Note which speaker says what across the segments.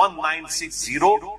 Speaker 1: 1960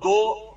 Speaker 1: 2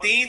Speaker 1: 3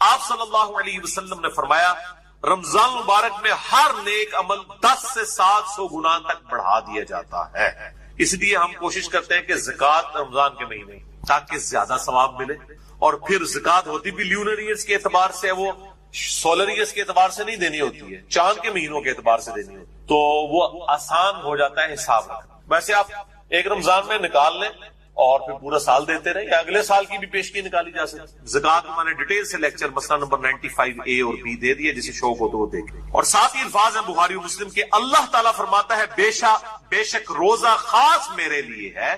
Speaker 1: آپ صلی اللہ علیہ وسلم نے فرمایا رمضان مبارک میں ہر نیک عمل 10 سے 700 گنا تک بڑھا دیا جاتا ہے. اس لیے ہم کوشش کرتے ہیں کہ زکوٰۃ رمضان کے مہینے تاکہ زیادہ ثواب ملے. اور پھر زکوٰۃ ہوتی بھی لیونر ایئرز کے اعتبار سے، وہ سولر ایئرز کے اعتبار سے نہیں دینی ہوتی ہے، چاند کے مہینوں کے اعتبار سے دینی ہوتی ہے، تو وہ آسان ہو جاتا ہے حساب رکھنا. ویسے آپ ایک رمضان میں نکال لیں اور پھر پورا سال دیتے رہے، یا اگلے سال کی بھی پیشگی نکالی جا سکتی. زکوٰۃ میں نے ڈیٹیل سے لیکچر مسئلہ نمبر 95A اور B دے دیا، جسے شوق ہو تو وہ دیکھیں. اور ساتھ ہی الفاظ ہیں بخاری و مسلم کے، اللہ تعالیٰ فرماتا ہے بے شک روزہ خاص میرے لیے ہے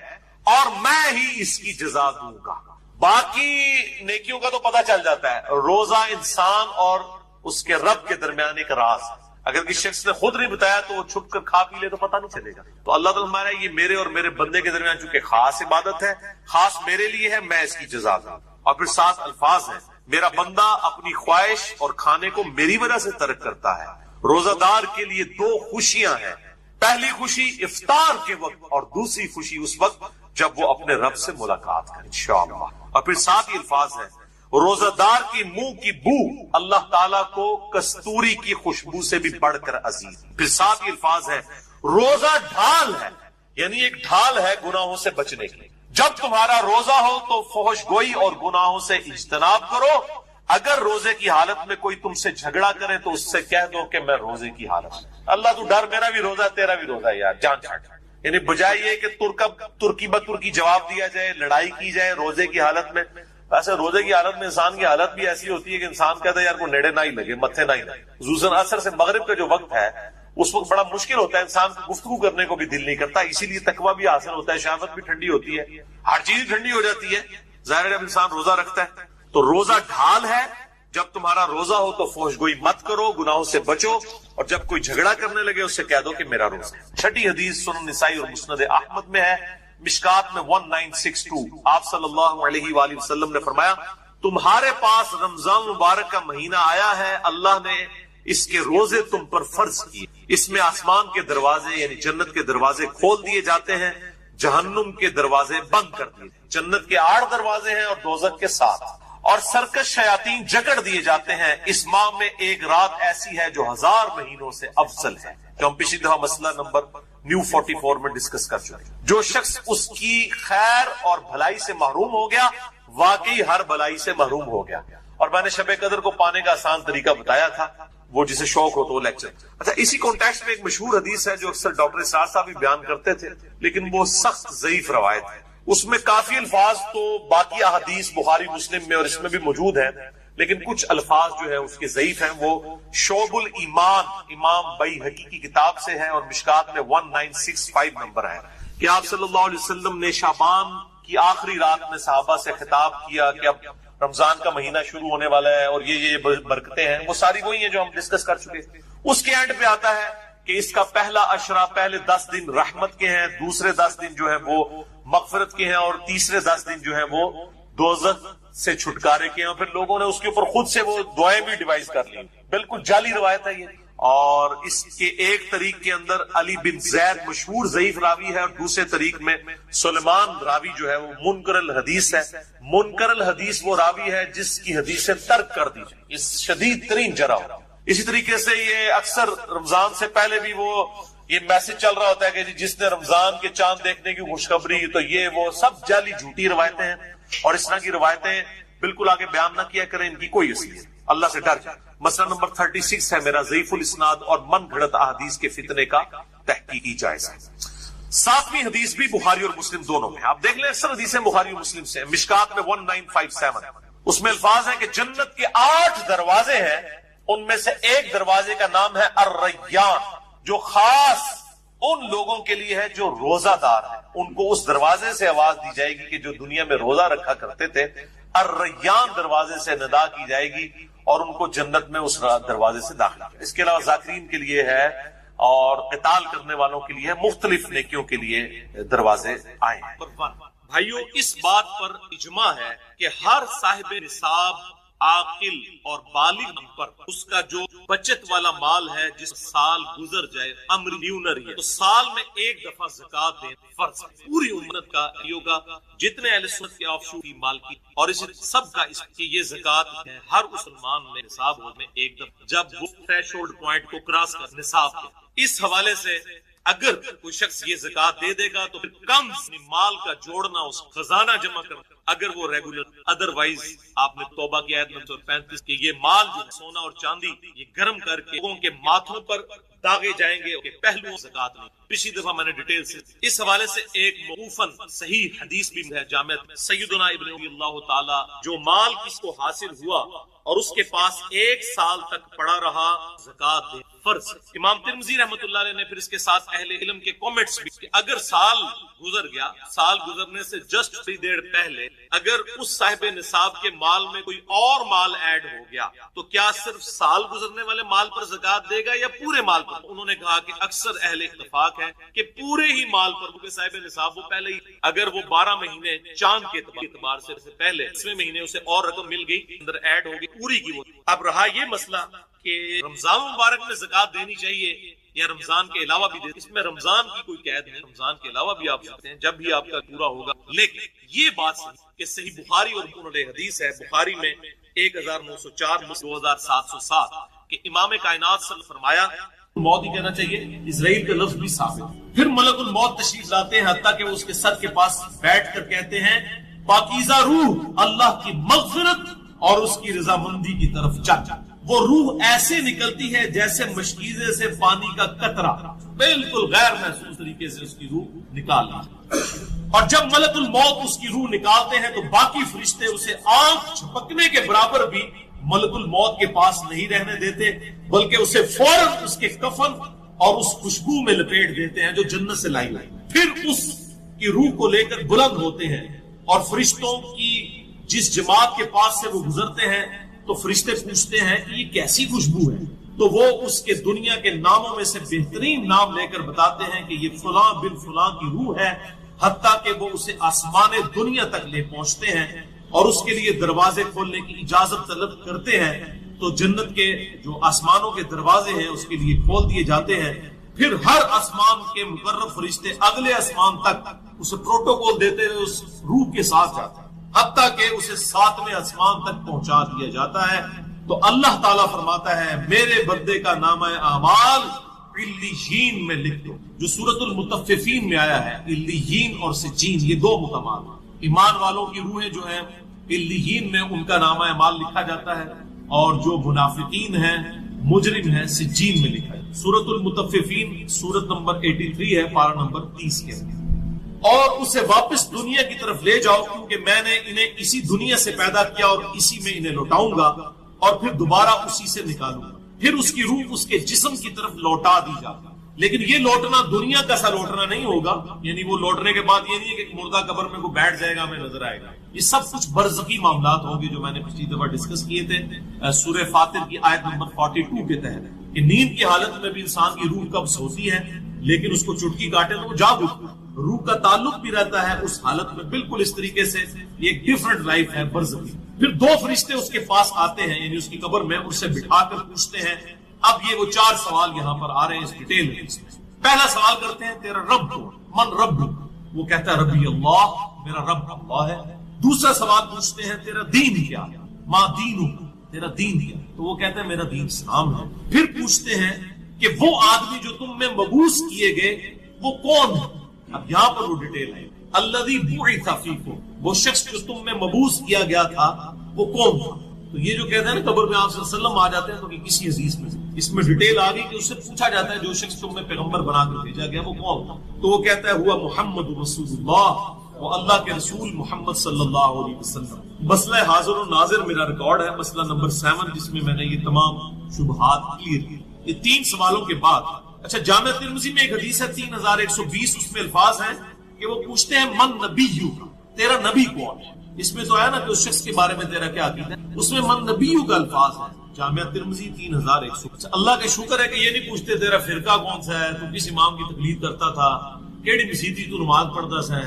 Speaker 1: اور میں ہی اس کی جزا دوں گا. باقی نیکیوں کا تو پتہ چل جاتا ہے، روزہ انسان اور اس کے رب کے درمیان ایک راز ہے. اگر کسی شخص نے خود نہیں بتایا تو وہ چھپ کر کھا پی لے تو پتہ نہیں چلے گا. تو اللہ تعالیٰ ہمارا یہ میرے اور میرے بندے کے درمیان چونکہ خاص عبادت ہے، خاص میرے لیے ہے، میں اس کی جزا دوں. اور پھر 7 الفاظ ہیں، میرا بندہ اپنی خواہش اور کھانے کو میری وجہ سے ترک کرتا ہے. روزہ دار کے لیے 2 خوشیاں ہیں، پہلی خوشی افطار کے وقت اور دوسری خوشی اس وقت جب وہ اپنے رب سے ملاقات کرے انشاءاللہ. اور پھر 7 الفاظ ہیں، روزہ دار کی منہ کی بو اللہ تعالیٰ کو کستوری کی خوشبو سے بھی بڑھ کر عزیز. پھر 7 الفاظ ہیں، روزہ ڈھال ہے، یعنی ایک ڈھال ہے گناہوں سے بچنے کی. جب تمہارا روزہ ہو تو فحش گوئی اور گناہوں سے اجتناب کرو. اگر روزے کی حالت میں کوئی تم سے جھگڑا کرے تو اس سے کہہ دو کہ میں روزے کی حالت میں. اللہ تو ڈر، میرا بھی روزہ تیرا بھی روزہ یار، جان چھاٹ. یعنی بجائے یہ کہ ترکی بترکی جواب دیا جائے، لڑائی کی جائے روزے کی حالت میں. ویسے روزے کی حالت میں انسان کی حالت بھی ایسی ہوتی ہے کہ انسان کہتا ہے یار کو نیڑے نہ ہی لگے، متھے نہ ہی لگے. خصوصاً عصر سے مغرب کا جو وقت ہے اس وقت بڑا مشکل ہوتا ہے، انسان کو گفتگو کرنے کو بھی دل نہیں کرتا. اسی لیے تقویٰ بھی حاصل ہوتا ہے، شہوت بھی ٹھنڈی ہوتی ہے، ہر چیز ٹھنڈی ہو جاتی ہے. ظاہر جب انسان روزہ رکھتا ہے تو روزہ ڈھال ہے. جب تمہارا روزہ ہو تو فحش گوئی مت کرو، گناہوں سے بچو، اور جب کوئی جھگڑا کرنے لگے اس سے کہہ دو کہ میرا روزہ. 6 حدیث سنن نسائی اور مسند احمد میں ہے، مشکات میں 1962. آپ صلی اللہ علیہ وآلہ وسلم نے فرمایا تمہارے پاس رمضان مبارک کا مہینہ آیا ہے، اللہ نے اس کے روزے تم پر فرض کیے. اس میں آسمان کے دروازے یعنی جنت کے دروازے کھول دیے جاتے ہیں، جہنم کے دروازے بند کر دیے. جنت کے 8 دروازے ہیں اور دوزخ کے 7. اور سرکش شیاطین جکڑ دیے جاتے ہیں. اس ماہ میں ایک رات ایسی ہے جو 1000 مہینوں سے افضل ہے، جو ہم پچھلی دفعہ مسئلہ نمبر نیو 44 میں ڈسکس کر چکے. جو شخص اس کی خیر اور بھلائی سے محروم ہو گیا واقعی ہر بھلائی سے محروم ہو گیا. اور میں نے شب قدر کو پانے کا آسان طریقہ بتایا تھا، وہ جسے شوق ہو تو وہ لیکچر. اچھا، اسی کانٹیکسٹ میں ایک مشہور حدیث ہے جو اکثر ڈاکٹر اسرار صاحب بھی بیان کرتے تھے، لیکن وہ سخت ضعیف روایت ہے. اس میں کافی الفاظ تو باقی احادیث بخاری مسلم میں اور اس میں بھی موجود ہیں، لیکن کچھ الفاظ جو ہیں اس کے ضعیف ہیں. وہ شعب الایمان امام بیہقی کی کتاب سے ہے اور مشکات میں 1965 نمبر ہے کہ آپ صلی اللہ علیہ وسلم نے شعبان کی آخری رات میں صحابہ سے خطاب کیا کہ اب رمضان کا مہینہ شروع ہونے والا ہے اور یہ برکتیں ہیں. وہ ساری وہی ہیں جو ہم ڈسکس کر چکے. اس کے اینڈ پہ آتا ہے کہ اس کا پہلا عشرہ، پہلے 10 دن رحمت کے ہیں، دوسرے 10 دن جو ہے وہ مغفرت کے ہیں، اور تیسرے 10 دن جو ہے وہ دوزخ سے چھٹکارے کے ہیں. اور پھر لوگوں نے اس کے اوپر خود سے وہ دعائیں بھی ڈیوائز کر لی. بالکل جعلی روایت ہے یہ. اور اس کے ایک طریق کے اندر علی بن زید مشہور ضعیف راوی ہے، اور دوسرے طریق میں سلیمان راوی جو ہے وہ منکر الحدیث ہے. منکر الحدیث وہ راوی ہے جس کی حدیثیں ترک کر دی جائیں، اس شدید ترین جرح ہو. اسی طریقے سے یہ اکثر رمضان سے پہلے بھی وہ یہ میسج چل رہا ہوتا ہے کہ جس نے رمضان کے چاند دیکھنے کی خوشخبری، تو یہ وہ سب جعلی جھوٹی روایتیں ہیں. اور اس طرح کی روایتیں بالکل آگے بیان نہ کیا کریں، ان کی کوئی اصلیت. اللہ سے ڈر جائے. مسئلہ نمبر 36 ہے میرا ضعیف الاسناد اور من گھڑت احادیث کے فتنے کا تحقیقی جائزہ. 7ویں حدیث بھی بخاری اور مسلم دونوں میں. آپ دیکھ لیں اکثر حدیثیں بخاری اور مسلم سے. مشکات میں 1957 اس میں الفاظ ہیں کہ جنت کے 8 دروازے ہیں، ان میں سے ایک دروازے کا نام ہے الریان، جو خاص ان لوگوں کے لیے ہے جو روزہ دار ہیں. ان کو اس دروازے سے آواز دی جائے گی کہ جو دنیا میں روزہ رکھا کرتے تھے. الریان دروازے سے ندا کی جائے گی اور ان کو جنت میں اس دروازے سے داخل کیا. اس کے علاوہ ذاکرین کے لیے ہے اور قتال کرنے والوں کے لیے مختلف نیکیوں کے لیے دروازے آئے ہیں. بھائیو، اس بات پر اجماع ہے کہ ہر صاحب نصاب عاقل اور بالغ پر اس کا جو بچت والا مال ہے جس سال گزر جائے امر نیونر ہے تو سال میں ایک دفعہ زکات دیں فرض ہے. پوری امت کا یہ ہوگا جتنے اہل سنت کے آف شور کی مال کی اور اس سب کا اس کی یہ زکات ہے ہر مسلمان میں نصاب ہونے ایک دفعہ جب وہ تھریش ہولڈ پوائنٹ کو کراس کر نصاب ہے. اس حوالے سے اگر کوئی شخص یہ زکات دے دے گا تو پھر کم مال کا جوڑنا اس خزانہ جمع کرنا اگر وہ ریگولر ادروائز آپ نے توبہ کی آیت نمبر 35 کہ یہ مال جو سونا اور چاندی یہ گرم کر کے لوگوں کے ماتھوں پر داغے جائیں گے کہ پہلو زکات نہیں. پچھلی دفعہ میں نے ڈیٹیل سے اس حوالے سے ایک موقوفاً صحیح حدیث بھی ہے جامع سیدنا ابن عمر اللہ تعالی جو مال کس کو حاصل ہوا اور اس کے پاس ایک سال تک پڑا رہا زکات دے فرض. امام ترمذی رحمۃ اللہ علیہ نے پھر اس کے ساتھ اہل علم کے کامنٹس بھی کہ اگر سال گزر گیا سال گزرنے سے جسٹ تھوڑی دیر پہلے اگر اس صاحب نصاب کے مال میں کوئی اور مال ایڈ ہو گیا تو کیا صرف سال گزرنے والے مال پر زکات دے گا یا پورے مال پر؟ انہوں نے کہا کہ اکثر اہل اتفاق ہے کہ پورے ہی مال پر کیونکہ صاحب نصاب وہ پہلے ہی اگر وہ 12 مہینے چاند کے اعتبار سے پہلے 10ویں مہینے اسے اور رقم مل گئی اندر ایڈ ہو گئی پوری کی وہ. اب رہا یہ مسئلہ کہ رمضان مبارک میں زکات دینی چاہیے یا رمضان کے علاوہ بھی اس میں رمضان کی کوئی قید نہیں, رمضان کے علاوہ بھی آپ سکتے ہیں جب بھی آپ کا پورا ہوگا. لیکن یہ بات کہ صحیح بخاری اور مسلم حدیث ہے بخاری میں 1904 2707 کہ امام کائنات صلی اللہ علیہ وسلم فرمایا موت ہی کہنا چاہیے اسرائیل کا لفظ بھی ثابت. پھر ملک الموت تشریف لاتے ہیں حتیٰ کہ وہ اس کے سر کے پاس بیٹھ کر کہتے ہیں پاکیزہ روح اللہ کی مغفرت اور اس کی رضامندی کی طرف چل. وہ روح ایسے نکلتی ہے جیسے مشکیزے سے پانی کا قطرہ بالکل غیر محسوس طریقے سے اس کی روح نکال لی. اور جب ملک الموت اس کی روح نکالتے ہیں تو باقی فرشتے اسے آنکھ چھپکنے کے برابر بھی ملک الموت کے پاس نہیں رہنے دیتے بلکہ اسے فوراً اس کے کفن اور اس خوشبو میں لپیٹ دیتے ہیں جو جنت سے لائی. پھر اس کی روح کو لے کر بلند ہوتے ہیں اور فرشتوں کی جس جماعت کے پاس سے وہ گزرتے ہیں تو فرشتے پوچھتے ہیں کہ یہ کیسی خوشبو ہے تو وہ اس کے دنیا کے ناموں میں سے بہترین نام لے کر بتاتے ہیں کہ یہ فلاں بن فلاں کی روح ہے. حتیٰ کہ وہ اسے آسمان دنیا تک لے پہنچتے ہیں اور اس کے لیے دروازے کھولنے کی اجازت طلب کرتے ہیں تو جنت کے جو آسمانوں کے دروازے ہیں اس کے لیے کھول دیے جاتے ہیں. پھر ہر آسمان کے مقرب فرشتے اگلے آسمان تک اسے پروٹوکول دیتے ہوئے اس روح کے ساتھ جاتے ہیں حتیٰ کہ اسے 7ویں آسمان تک پہنچا دیا جاتا ہے. تو اللہ تعالیٰ فرماتا ہے میرے بندے کا نامہ اعمال علیین میں لکھ دو جو سورۃ المطففین میں آیا ہے. علیین اور سجین یہ دو مقامات ایمان والوں کی روحیں جو ہیں علیین میں ان کا نامہ اعمال لکھا جاتا ہے اور جو منافقین ہیں مجرم ہیں سجین میں لکھا ہے. سورۃ المطففین سورۃ نمبر 83 ہے پارہ نمبر 30 کے اندر. اور اسے واپس دنیا کی طرف لے جاؤ کیونکہ میں نے انہیں اسی دنیا سے پیدا کیا اور اسی میں انہیں لوٹاؤں گا اور پھر دوبارہ اسی سے نکالوں گا. پھر اس کی روح اس کے جسم کی طرف لوٹا دی جاتی. لیکن یہ لوٹنا دنیا کا سا لوٹنا نہیں ہوگا, یعنی وہ لوٹنے کے بعد یہ نہیں ہے کہ مردہ قبر میں کوئی بیٹھ جائے گا ہمیں نظر آئے گا. یہ سب کچھ برزخی معاملات ہوں گے جو میں نے پچھلی دفعہ ڈسکس کیے تھے سورہ فاطر کی آیت نمبر 42 کے تحت کہ نیند کی حالت میں بھی انسان کی روح قبض ہوتی ہے لیکن اس کو چٹکی کاٹے تو وہ جاگ اٹھتا ہے. روح کا تعلق بھی رہتا ہے اس حالت میں بالکل اس طریقے سے. یہ ایک ڈیفرنٹ لائف ہے برزخی. پھر 2 فرشتے اس کے پاس آتے ہیں یعنی اس کی قبر میں اسے بٹھا کر پوچھتے ہیں. اب یہ وہ 4 سوال یہاں پر آ رہے ہیں اس ڈیٹیل میں. پہلا سوال کرتے ہیں تیرا رب کو من رب, وہ کہتا ہے ربی اللہ میرا رب اللہ ہے. دوسرا سوال پوچھتے ہیں تیرا دین کیا, ما دینو تیرا دین کیا, تو وہ کہتا ہے میرا دین اسلام ہے. پھر پوچھتے ہیں کہ وہ آدمی جو تم میں مبعوث کیے گئے وہ کون ہے. اب یہاں پر وہ ڈیٹیل ہے الذی بعث فیکم, وہ شخص جو تم میں مبعوث کیا گیا تھا وہ کون تھا. تو یہ جو کہتے ہیں نا قبر میں آپ صلی اللہ علیہ وسلم آ جاتے ہیں تو کہ کسی عزیز میں اس میں ڈیٹیل آ گئی کہ اس سے پوچھا جاتا ہے جو شخص تم میں پیغمبر بنا کر بھیجا گیا وہ کون تھا. تو وہ کہتا ہے ہوا محمد رسول اللہ, وہ اللہ کے رسول محمد صلی اللہ علیہ وسلم. مسئلہ حاضر و ناظر میرا ریکارڈ ہے مسئلہ نمبر 7 جس میں میں نے یہ تمام شبہات کلیئر کی. یہ 3 سوالوں کے بعد اچھا جامع ترمذی میں ایک حدیث ہے 3120 اس میں الفاظ ہیں کہ وہ پوچھتے ہیں من نبیو کا, تیرا نبی کون ہے. اس میں تو آیا نا کہ اس شخص کے بارے میں تیرا کیا عقیدہ ہے, اس میں من نبیو کا الفاظ ہے. جامع ترمذی 3100. اللہ کا شکر ہے کہ یہ نہیں پوچھتے تیرا فرقہ کون سا ہے, تو کس امام کی تقلید کرتا تھا, کیڑی مسیتی تو نماز پڑھتا سا.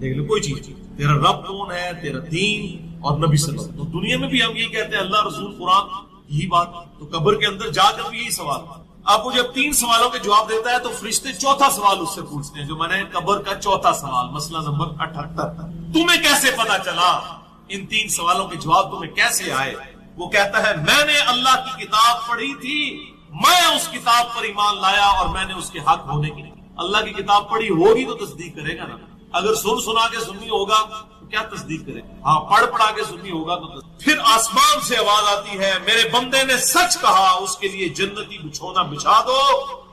Speaker 1: دیکھ لو کوئی چیز, تیرا رب کون ہے, تیرا دین, اور نبی صلی اللہ علیہ وسلم. تو دنیا میں بھی ہم یہی کہتے ہیں، اللہ رسول قرآن یہی بات. تو قبر کے اندر جا کر بھی یہی سوال. اب وہ جب 3 سوالوں کے جواب دیتا ہے تو فرشتے چوتھا سوال اس سے پوچھتے ہیں، جو میں نے قبر کا چوتھا سوال، مسئلہ نمبر 78. تمہیں کیسے پتا چلا؟ ان 3 سوالوں کے جواب تمہیں کیسے آئے؟ وہ کہتا ہے میں نے اللہ کی کتاب پڑھی تھی، میں اس کتاب پر ایمان لایا اور میں نے اس کے حق ہونے کی. اللہ کی کتاب پڑھی ہوگی تو تصدیق کرے گا نا. اگر سنا کے سنی ہوگا تو کیا تصدیق کرے گا؟ ہاں پڑھا کے سنی ہوگا تو تصدیق. پھر آسمان سے آواز آتی ہے، میرے بندے نے سچ کہا، اس کے لیے جنتی بچھونا بچھا دو،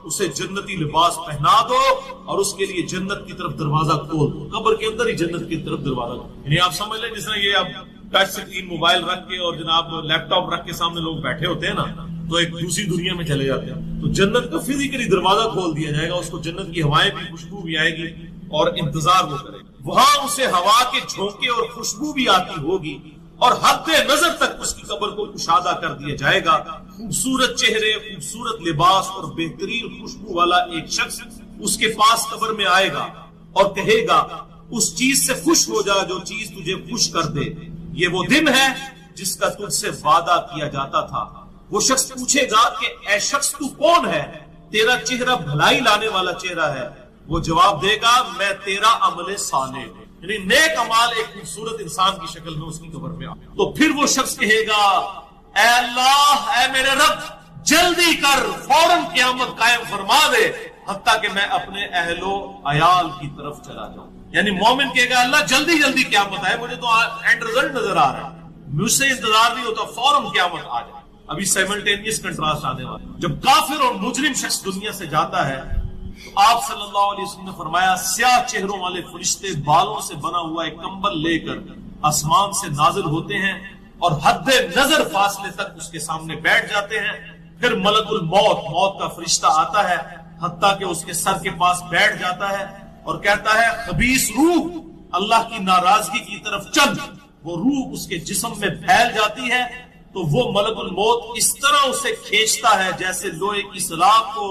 Speaker 1: اسے جنتی لباس پہنا دو اور اس کے لیے جنت کی طرف دروازہ کھول دو. قبر کے اندر ہی جنت کی طرف دروازہ کھول. یعنی آپ سمجھ لیں جس طرح یہ آپ ٹچ سکرین موبائل رکھ کے اور جناب لیپ ٹاپ رکھ کے سامنے لوگ بیٹھے ہوتے ہیں نا، تو ایک دوسری دنیا میں چلے جاتے ہیں. تو جنت کا فزیکلی دروازہ کھول دیا جائے گا، اس کو جنت کی ہوائیں بھی، خوشبو بھی آئے گی اور انتظار وہ کرے گا. وہاں اسے ہوا کے جھونکے اور خوشبو بھی آتی ہوگی اور حد نظر تک اس کی قبر کو کشادہ کر دیا جائے گا. خوبصورت چہرے، خوبصورت لباس اور بہترین خوشبو والا ایک شخص اس کے پاس قبر میں آئے گا اور کہے گا اس چیز سے خوش ہو جا جو چیز تجھے خوش کر دے. یہ وہ دن ہے جس کا تجھ سے وعدہ کیا جاتا تھا. وہ شخص پوچھے گا کہ اے شخص تو کون ہے؟ تیرا چہرہ بھلائی لانے والا چہرہ ہے. وہ جواب دے گا میں تیرا عمل صالح. یعنی نیک اعمال ایک خوبصورت انسان کی شکل میں اس کی قبر میں آ. تو پھر وہ شخص کہے گا اے اللہ، اے میرے رب، جلدی کر، فوراً قیامت قائم فرما دے حتیٰ کہ میں اپنے اہل و عیال کی طرف چلا جاؤں. یعنی مومن کہے گا اللہ جلدی جلدی قیامت آئے، مجھے تو اینڈ رزلٹ نظر آ رہا ہے، مجھ سے انتظار نہیں ہوتا، فوراً قیامت آ جائے. ابھی سائملٹینیس کنٹراسٹ آنے والا. جب کافر اور مجرم شخص دنیا سے جاتا ہے تو آپ صلی اللہ علیہ وسلم نے فرمایا سیاہ چہروں والے فرشتے بالوں سے بنا ہوا ایک کمبل لے کر آسمان سے نازل ہوتے ہیں اور حد نظر فاصلے تک اس کے سامنے بیٹھ جاتے ہیں. پھر ملک الموت، موت کا فرشتہ آتا ہے حتیٰ کہ اس کے سر کے پاس بیٹھ جاتا ہے اور کہتا ہے خبیث روح، اللہ کی ناراضگی کی طرف چل. وہ روح اس کے جسم میں پھیل جاتی ہے تو وہ ملک الموت اس طرح اسے کھینچتا ہے جیسے لوہے کی سلاخ کو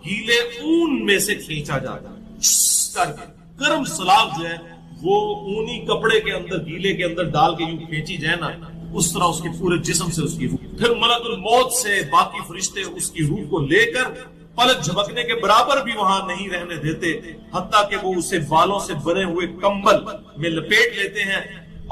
Speaker 1: گیلے اون میں سے کھینچا جاتا ہے. گرم سلاخ جو ہے وہ اونی کپڑے کے اندر، گیلے کے اندر ڈال کے یوں کھینچی جائے نا، اس طرح اس کے پورے جسم سے اس کی روح. پھر ملک الموت سے باقی فرشتے اس کی روح کو لے کر پلک جھپکنے کے برابر بھی وہاں نہیں رہنے دیتے حتیٰ کہ وہ اسے بالوں سے بنے ہوئے کمبل میں لپیٹ لیتے ہیں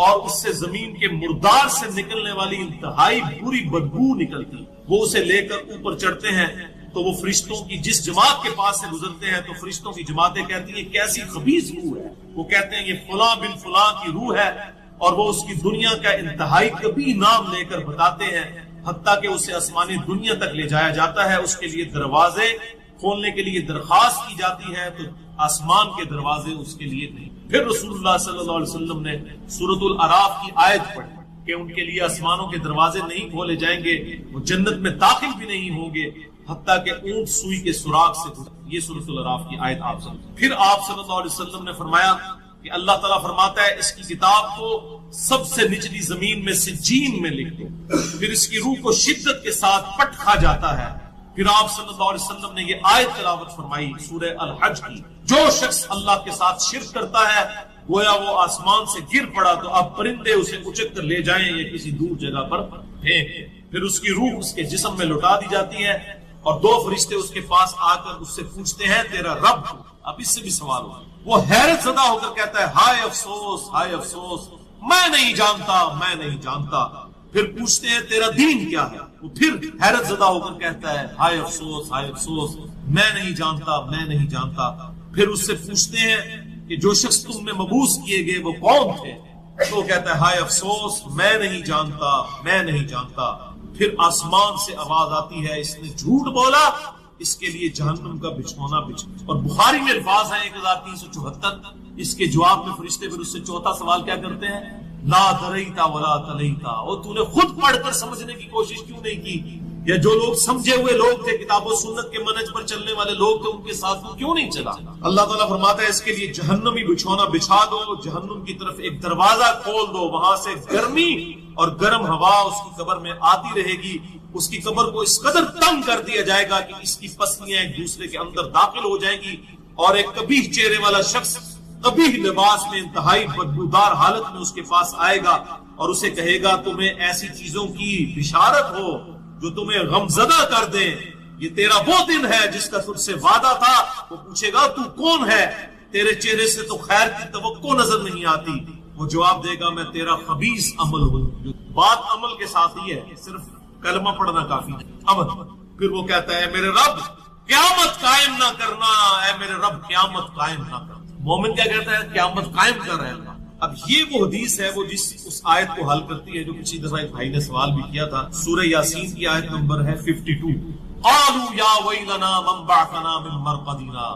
Speaker 1: اور اس سے زمین کے مردار سے نکلنے والی انتہائی بری بدبو نکلتی. وہ اسے لے کر اوپر چڑھتے ہیں تو وہ فرشتوں کی جس جماعت کے پاس سے گزرتے ہیں تو فرشتوں کی جماعتیں کہتی ہیں کیسی خبیث روح ہے. وہ کہتے ہیں یہ فلاں بن فلاں کی روح ہے اور وہ اس کی دنیا کا انتہائی کبھی نام لے کر بتاتے ہیں حتیٰ کہ اسے آسمانی دنیا تک لے جایا جاتا ہے. اس کے لیے دروازے کھولنے کے لیے درخواست کی جاتی ہے تو آسمان کے دروازے اس کے لیے نہیں. پھر رسول اللہ صلی اللہ علیہ وسلم نے سورۃ الاعراف کی آیت پڑھی کہ ان کے لیے آسمانوں کے دروازے نہیں کھولے جائیں گے، وہ جنت میں داخل بھی نہیں ہوں گے حتیٰ کہ اونٹ سوئی کے سوراخ سے گزرے. یہ سورۃ الاعراف کی آیت آپ سمجھیں. پھر آپ صلی اللہ علیہ وسلم نے فرمایا کہ اللہ تعالیٰ فرماتا ہے اس کی کتاب کو سب سے نچلی زمین میں سجین میں لکھ دو. پھر اس کی روح کو شدت کے ساتھ پٹ کھا جاتا ہے. پھر آپ صلی اللہ علیہ وسلم نے یہ آیت تلاوت فرمائی سورہ الحج کی، جو شخص اللہ کے ساتھ شرک کرتا ہے گویا وہ آسمان سے گر پڑا تو اب پرندے اسے اچک کر لے جائیں یا کسی دور جگہ پر پھینک. پھر اس کی روح اس کے جسم میں لوٹا دی جاتی ہے اور 2 فرشتے اس کے پاس آ کر اس سے پوچھتے ہیں تیرا رب. اب اس سے بھی سوال ہو. وہ حیرت زدہ ہو کر کہتا ہے ہائے افسوس، ہائے افسوس، میں نہیں جانتا، میں نہیں جانتا. پھر پوچھتے ہیں تیرا دین کیا ہے. وہ پھر حیرت زدہ ہو کر کہتا ہے ہائے افسوس، ہائے افسوس، میں نہیں جانتا، میں نہیں جانتا. پھر اس سے پوچھتے ہیں کہ جو شخص تم میں مبعوث کیے گئے وہ کون تھے. تو وہ کہتا ہے ہائے افسوس، میں نہیں جانتا، میں نہیں جانتا. پھر آسمان سے آواز آتی ہے اس نے جھوٹ بولا، اس کے لیے جہنم کا بچھونا بچھا. اور بخاری میں الفاظ ہیں 1374. اس کے جواب میں فرشتے پھر اس سے چوتھا سوال کیا کرتے ہیں لا دریتا ولا تلیتا. اور تو نے خود پڑھ کر سمجھنے کی کوشش کیوں نہیں کی؟ یا جو لوگ سمجھے ہوئے لوگ تھے، کتاب و سنت کے منہج پر چلنے والے لوگ تھے، ان کے ساتھ تو کیوں نہیں چلا؟ اللہ تعالیٰ فرماتا ہے اس کے لیے جہنمی بچھونا بچھا دو، جہنم کی طرف ایک دروازہ کھول دو، وہاں سے گرمی اور گرم ہوا اس کی قبر میں آتی رہے گی. اس کی قبر کو اس قدر تنگ کر دیا جائے گا کہ اس کی پسلیاں ایک دوسرے کے اندر داخل ہو جائیں گی اور ایک قبیح چہرے والا شخص قبیح لباس میں انتہائی بدبودار حالت میں اس کے پاس آئے گا اور اسے کہے گا تمہیں ایسی چیزوں کی بشارت ہو جو تمہیں غمزدہ کر دیں، یہ تیرا وہ دن ہے جس کا تجھ سے وعدہ تھا۔ وہ پوچھے گا تو کون ہے؟ تیرے چہرے سے تو خیر کی توقع نظر نہیں آتی۔ وہ جواب دے گا میں تیرا خبیث عمل ہوں۔ بات عمل کے ساتھ ہی ہے، صرف کلمہ پڑھنا کافی ہے، عمل۔ پھر وہ کہتا ہے میرے رب قیامت قائم نہ کرنا، اے میرے رب قیامت قائم نہ کرنا۔ مومن کیا کہتا ہے؟ قیامت قائم کر رہے ہیں۔ اب یہ وہ حدیث ہے وہ جس اس آیت کو حل کرتی ہے جو پچھلی دفعہ ایک بھائی نے سوال بھی کیا تھا۔ سورہ یاسین کی آیت نمبر ہے 52۔ قالوا یا ویلنا من بعثنا من مرقدنا،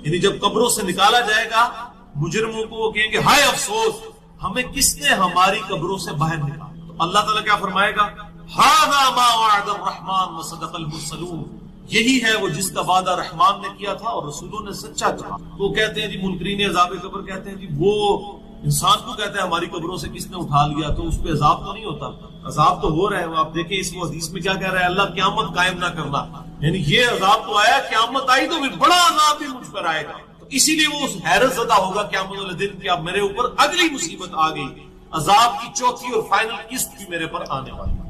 Speaker 1: یعنی جب قبروں سے نکالا جائے گا مجرموں کو، وہ کہیں گے ہائے افسوس ہمیں کس نے ہماری قبروں سے باہر نکالا۔ تو اللہ تعالیٰ کیا فرمائے گا؟ ھذا ما وعد الرحمن وصدق المرسلون، یہی ہے وہ جس کا وعدہ رحمان نے کیا تھا اور رسولوں نے سچا کہا۔ تو کہتے ہیں جی منکرین عذاب قبر کہتے ہیں جی وہ انسان کو کہتے ہیں ہماری قبروں سے کس نے اٹھا لیا، تو اس پہ عذاب تو نہیں ہوتا؟ عذاب تو ہو رہا ہے۔ آپ دیکھیں اس حدیث میں کیا کہہ رہا ہے اللہ قیامت قائم نہ کرنا، یعنی یہ عذاب تو آیا، قیامت آئی تو پھر بڑا عذاب بھی مجھ پر آئے گا۔ تو اسی لیے وہ حیرت زدہ ہوگا قیامت والے دن کہ اب میرے اوپر اگلی مصیبت آ گئی، عذاب کی چوتھی اور فائنل قسط بھی میرے پر آنے والی۔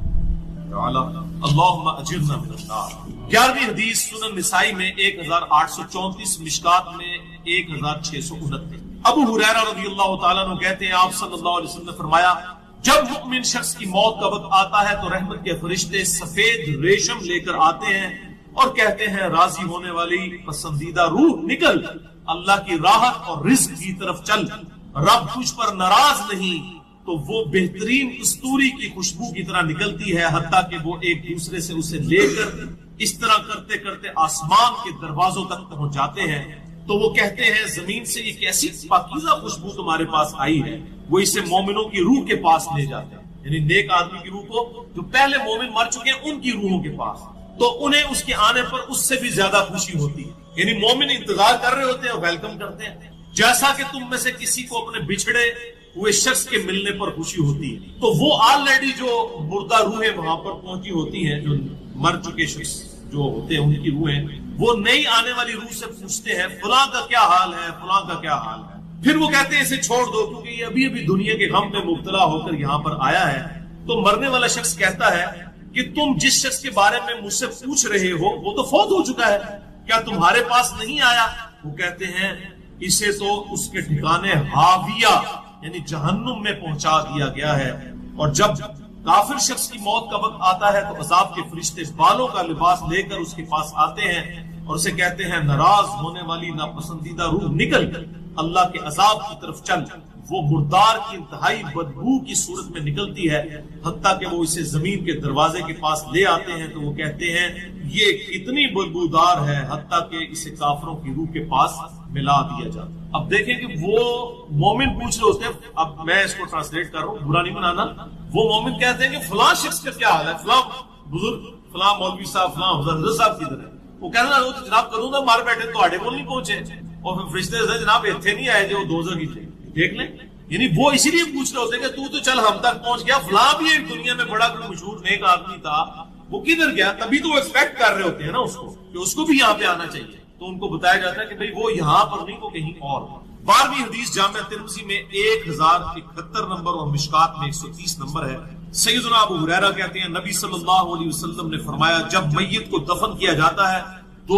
Speaker 1: اللہم اجرنا من النار۔ 11ویں حدیث سنن نسائی میں 1834، مشکات میں 1629۔ ابو ہریرہ رضی اللہ تعالیٰ عنہ کہتے ہیں آپ صلی اللہ علیہ وسلم نے فرمایا جب مؤمن شخص کی موت کا وقت آتا ہے تو رحمت کے فرشتے سفید ریشم لے کر آتے ہیں اور کہتے ہیں راضی ہونے والی پسندیدہ روح نکل، اللہ کی راحت اور رزق کی طرف چل، رب تجھ پر ناراض نہیں۔ تو وہ بہترین کستوری کی خوشبو کی طرح نکلتی ہے، حتیٰ کہ وہ ایک دوسرے سے اسے لے کر اس طرح کرتے کرتے آسمان کے دروازوں تک پہنچ جاتے ہیں۔ تو وہ کہتے ہیں زمین سے ایک ایسی پاکیزہ خوشبو تمہارے پاس آئی ہے، وہ اسے مومنوں کی روح کے پاس لے جاتے ہیں، یعنی نیک آدمی کی روح کو، جو پہلے مومن مر چکے ہیں ان کی روحوں کے پاس، تو انہیں اس کے آنے پر اس سے بھی زیادہ خوشی ہوتی ہے، یعنی مومن انتظار کر رہے ہوتے ہیں اور ویلکم کرتے ہیں، جیسا کہ تم میں سے کسی کو اپنے بچھڑے ہوئے شخص کے ملنے پر خوشی ہوتی ہے۔ تو وہ آلریڈی جو مردہ روحیں وہاں پر پہنچی ہوتی ہیں، جو مر چکے شخص جو ہوتے ہیں ان کی روحیں، وہ نئی آنے والی روح سے پوچھتے ہیں فلاں کا کیا حال ہے، فلاں کا کیا حال ہے۔ پھر وہ کہتے ہیں اسے چھوڑ دو کیونکہ یہ ابھی ابھی دنیا کے غم میں مبتلا ہو کر یہاں پر آیا ہے۔ تو مرنے والا شخص کہتا ہے کہ تم جس شخص کے بارے میں مجھ سے پوچھ رہے ہو وہ تو فوت ہو چکا ہے، کیا تمہارے پاس نہیں آیا؟ وہ کہتے ہیں اسے تو اس کے ٹھکانے ہاویہ یعنی جہنم میں پہنچا دیا گیا ہے۔ اور جب کافر شخص کی موت کا وقت آتا ہے تو عذاب کے فرشتے بالوں کا لباس لے کر اس کے پاس آتے ہیں اور اسے کہتے ہیں ناراض ہونے والی ناپسندیدہ روح نکل، اللہ کے عذاب کی طرف چل۔ وہ مردار کی انتہائی بدبو کی صورت میں نکلتی ہے، حتیٰ کہ وہ اسے زمین کے دروازے کے پاس لے آتے ہیں تو وہ کہتے ہیں یہ کتنی بدبودار ہے، حتیٰ کہ اسے کافروں کی روح کے پاس ملا دیا جاتا۔ اب دیکھیں کہ وہ مومن پوچھ رہے ہوتے ہیں، اب میں اس کو ٹرانسلیٹ کر رہا ہوں، برا نہیں منانا۔ وہ مومن کہتے ہیں کہ فلاں شخص کا کیا حال ہے، فلاں بزرگ، فلاں مولوی صاحب، فلاں حضرت صاحب کدھر ہے؟ وہ کہنا وہ تو جناب کروں گا مار بیٹھے تو آڈے کول نہیں پہنچے، اور پھر فرشتے سے جناب اتنے نہیں آئے جو دوزخ کی تھے، دیکھ لیں۔ یعنی وہ اسی لیے پوچھ رہے ہوتے کہ تو چل ہم تک پہنچ گیا، فلاں بھی ایک دنیا میں بڑا کوئی مشہور نیک آدمی تھا، وہ کدھر گیا؟ تبھی تو وہ ایکسپیکٹ کر رہے ہوتے ہیں نا اس کو کہ اس کو بھی یہاں پہ آنا چاہیے، تو ان کو بتایا جاتا ہے کہ بھئی وہ یہاں پر نہیں، وہ کہیں اور۔ 12ویں حدیث جامع ترمذی میں 1071 نمبر اور مشکات میں 130 نمبر ہے۔ سیدنا ابو ہریرہ کہتے ہیں نبی صلی اللہ علیہ وسلم نے فرمایا جب میت کو دفن کیا جاتا ہے تو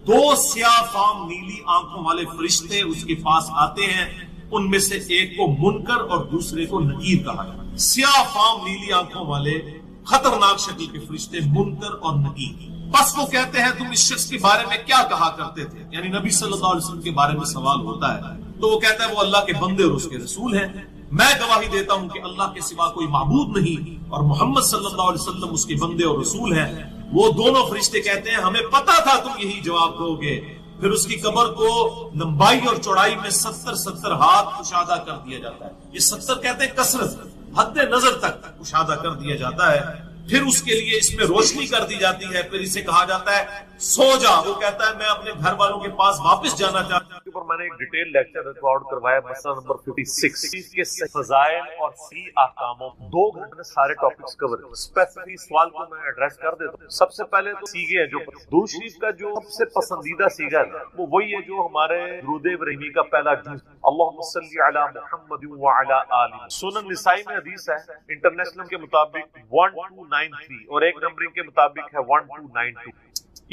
Speaker 1: دو سیاہ فام نیلی آنکھوں والے فرشتے اس کے پاس آتے ہیں، ان میں سے ایک کو منکر اور دوسرے کو نکیر کہا جاتا ہے۔ سیاہ فام نیلی آنکھوں والے خطرناک شکل کے فرشتے منکر اور نکیر۔ بس وہ کہتے ہیں تم اس شخص کے بارے میں کیا کہا کرتے تھے، یعنی نبی صلی اللہ علیہ وسلم کے بارے میں سوال ہوتا ہے تو وہ کہتا ہے وہ اللہ کے بندے اور اس کے رسول ہیں، میں گواہی دیتا ہوں کہ اللہ کے سوا کوئی معبود نہیں اور محمد صلی اللہ علیہ وسلم اس کے بندے اور رسول ہیں۔ وہ دونوں فرشتے کہتے ہیں ہمیں پتا تھا تم یہی جواب دو گے۔ پھر اس کی قبر کو لمبائی اور چوڑائی میں 70 ہاتھ کشادہ کر دیا جاتا ہے، یہ 70 کہتے ہیں کثرت، حد نظر تک کشادہ کر دیا جاتا ہے۔ پھر اس کے لیے اس میں روشنی کر دی جاتی ہے، پھر اسے کہا جاتا ہے سو جا، وہ کہتا ہے میں اپنے گھر والوں کے پاس واپس جانا چاہتا ہوں۔
Speaker 2: پر میں نے ایک ڈیٹیل لیکچر ریکارڈ کروایا مسئلہ نمبر 56 کے فضائل اور سی احکاموں، 2 گھنٹے میں سارے ٹاپکس کور کر، اسپیسیفک سوال کو میں ایڈریس کر دیتا ہوں۔ سب سے پہلے تو سیگے ہیں، جو درود شریف کا جو سب سے پسندیدہ سیگا ہے وہ وہی ہے جو ہمارے درود ابراہیمی کا پہلا جز
Speaker 1: اللہم صلی علی محمد وعلی آلہ. سنن نسائی میں حدیث ہے انٹرنیشنل کے مطابق 1293 اور ایک نمبرنگ کے مطابق ہے 1292.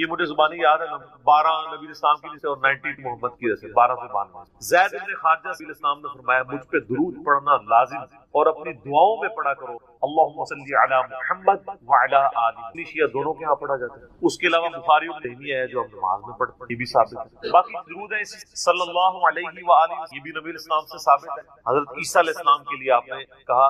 Speaker 1: یہ مجھے زبانی یاد ہے 12 نبی اسلام کی سے اور 92 محمد کی سے 1292. زید بن خارجہ رسول اسلام نے فرمایا مجھ پہ درود پڑھنا لازم اور اپنی دعاؤں میں پڑھا کرو اللہم صلی علی محمد وعلی آلہ. شیعہ دونوں کے ہاں پڑھا جاتا ہے. اس کے علاوہ بخاری اور مسلم ہے جو ہم نماز میں پڑھتے ہیں یہ بھی ثابت ہے. باقی درود ہے صلی اللہ علیہ وآلہ یہ بھی نبی اسلام سے ثابت ہے. حضرت عیسیٰ علیہ السلام کے لیے آپ نے کہا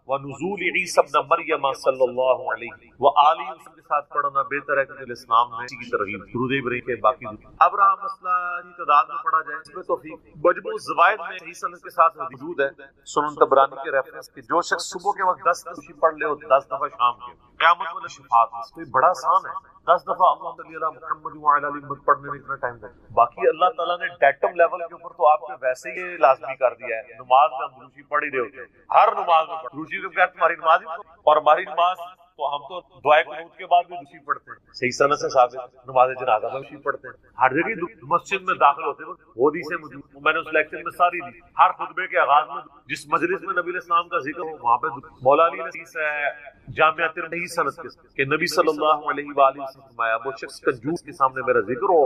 Speaker 1: وَنُزُولِ عِيسَى ابْنَ مَرْيَمَ صلی اللہ علیہ وآلہ اس کے ساتھ پڑھنا بہتر ہے کہ اسلام میں اسی کی ترغیب درود ابراہیم کے باقی. اب رہا مسئلہ تعداد میں پڑھا جائے اس میں توفیق. مجموع الزوائد میں صحیح سند کے ساتھ موجود ہے سنن طبرانی کے ریفرنس کہ جو شخص صبح کے وقت 10 دفعہ پڑھ لے اور 10 دفعہ شام کے قیامت والی شفاعت میں کوئی بڑا آسان ہے. 10 دفعہ اللہم صلی علی محمد وعلی آلہ محمد پڑھنے میں اتنا ٹائم لگے. باقی اللہ تعالیٰ نے ڈیٹم لیول کے اوپر تو آپ کو ویسے ہی لازمی کر دیا ہے. نماز میں ہم دروشی پڑھ ہی رہے ہوتے ہیں ہر نماز میں دروشی کے بغیر تمہاری نماز ہی اور ہماری نماز تو ہم تو دعائے قنوت کے بعد بھی دروشی پڑھتے ہیں. صحیح سند سے ثابت. نماز جنازہ میں دروشی پڑھتے ہیں. ہر جگہ مسجد میں داخل ہوتے وقت وہ حدیثیں موجود میں نے اس لیکچر میں ساری دی. ہر خطبے کے آغاز میں جس مجلس میں نبی اسلام کا ذکر ہو وہاں پہ مولا علی نے حدیث ہے جامعہ ترمذی سند کے کہ نبی صلی اللہ علیہ وآلہ وسلم فرمایا وہ شخص کنجوس کے سامنے میرا ذکر ہو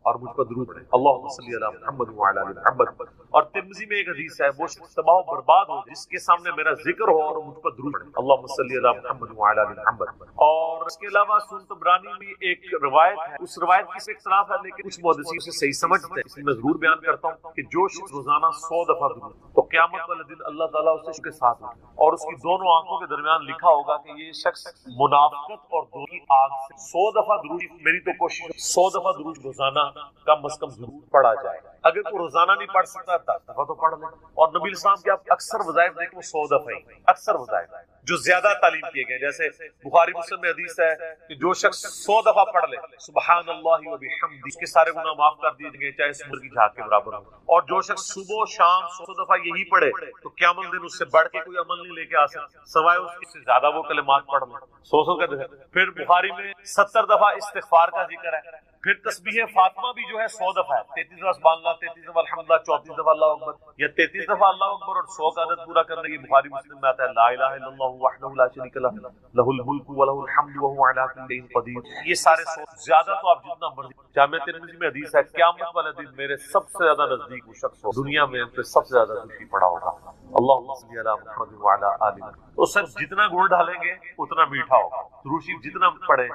Speaker 1: اور مجھ پر درود پڑھے اللہم صلی علی محمد وعلی آل محمد. اور ترمذی میں ایک حدیث ہے وہ شخص تباہ و برباد ہو جس کے سامنے میرا ذکر ہو اور مجھ پر درود پڑھے اللہم صلی علی محمد وعلی آل محمد. اور اس کے علاوہ سنن طبرانی میں ایک روایت ہے اس روایت کی اختلاف ہے لیکن کچھ محدثین اسے صحیح سمجھتے ہیں. اس میں ضرور بیان کرتا ہوں کہ جو شخص روزانہ 100 دفعہ درود تو قیامت والے دن اللہ تعالیٰ اسے کے ساتھ اور اس کی دونوں آنکھوں کے درمیان لکھا ہوگا کہ یہ شخص منافقت اور دو کی آگ سے 100 دفعہ درود. میری تو کوشش 100 دفعہ درود روزانہ کم از کم ضرور پڑھا جائے. اگر کوئی روزانہ نہیں پڑھ سکتا 10 دفعہ تو پڑھ لیں. اور نبی اسلام کے آپ اکثر وظائف دیکھیں وہ 100 دفعہ ہی اکثر وظائف جو زیادہ تعلیم کیے گئے جیسے بخاری مسلم میں حدیث ہے کہ جو شخص 100 دفعہ پڑھ لے سبحان اللہ و بحمدہ اس کے سارے گناہ معاف کر دیے گئے چاہے سمر کی جھاگ کے برابر ہو. اور جو شخص صبح و شام 100 دفعہ یہی پڑھے تو قیامت دن اس سے بڑھ کے کوئی عمل نہیں لے کے آ سکتا سوائے اس سے زیادہ وہ کلمات پڑھ لیں 100 کا. پھر بخاری میں 70 دفعہ استغفار کا ذکر ہے. پھر تسبیح فاطمہ بھی جو ہے 100 دفعہ ہے 33 دفعہ سبحان اللہ 33 دفعہ الحمدللہ 34 دفعہ اللہ اکبر یا 33 دفعہ اللہ اکبر اور 100 کا عدد پورا کرنے کی بخاری مسلم میں آتا ہے لا الہ الا اللہ وحدہ لا شریک لہ لہ الملک ولہ الحمد وہو علی کل شیء قدیر. یہ سارے 100 زیادہ تو آپ جتنا مرضی. جامعہ ترمذی میں حدیث ہے قیامت والے دن میرے سب سے زیادہ نزدیک وہ شخص ہو دنیا میں پہ سب سے زیادہ خوشی پڑا ہوگا اللہم صلی علی محمد وعلی آلہ. تو سر جتنا گڑ ڈالیں گے اتنا میٹھا ہوگا. دروشی جتنا پڑھیں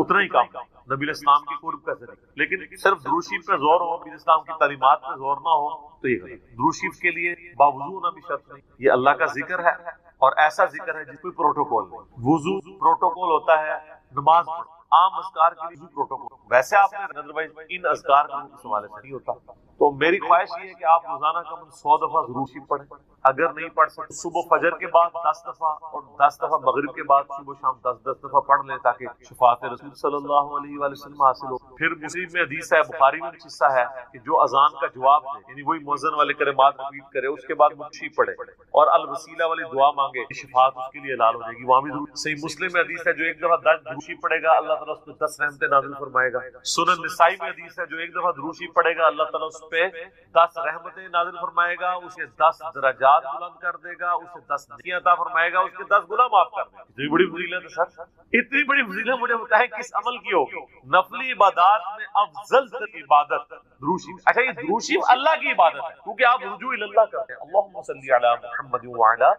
Speaker 1: اتنا ہی کام نبی اسلام کی قرب کا ذریعہ. لیکن صرف دروشی پہ زور ہو نبی اسلام کی تعلیمات پہ زور نہ ہو تو یہ غلط. دروشی کے لیے باوضو ہونا بھی شرط نہیں. یہ اللہ کا ذکر ہے اور ایسا ذکر ہے جس کوئی پروٹوکول نہیں. وضو پروٹوکول ہوتا ہے نماز عام اذکار کے لیے پروٹوکول. ویسے آپ نے ادروائز ان اذکار کا اس حوالے سے نہیں ہوتا. تو میری خواہش یہ ہے کہ آپ روزانہ کم 100 دفعہ ضرور پڑھیں. اگر نہیں پڑھ سکتے صبح فجر کے بعد 10 دفعہ اور 10 دفعہ مغرب کے بعد صبح شام 10 دفعہ پڑھ لیں تاکہ شفاعت رسول صلی اللہ علیہ وآلہ وسلم حاصل ہو. پھر مسلم میں حدیث ہے بخاری میں قصہ ہے کہ جو اذان کا جواب دے یعنی وہی مؤذن والے کلمات ریپیٹ کرے اس کے بعد مکشی پڑھے اور الوسیلہ والی دعا مانگے شفاعت اس کے لیے حلال ہو جائے گی. وہاں بھی صحیح مسلم میں حدیث ہے جو ایک دفعہ 10 دروشی پڑھے گا اللہ تعالیٰ اس پہ 10 رحمتیں نازل فرمائے گا. سنن نسائی میں حدیث ہے جو ایک دفعہ دروشی پڑھے گا اللہ تعالیٰ اس پہ 10 رحمتیں نازل فرمائے گا اسے 10 درجات بلند کر دے گا اسے 10 نیکیاں عطا فرمائے گا اس کے 10 گناہ معاف کر دے گا. اتنی بڑی فضیلت ہے سر. اتنی بڑی فضیلت مجھے بتائیں کس عمل کی ہوگی. نفلی عبادات میں افضل تر عبادت دروشی. اچھا یہ دروشی اللہ کی عبادت ہے کیونکہ آپ رجوع اللہ کرتے ہیں. اللہم صلی علی محمد وعلی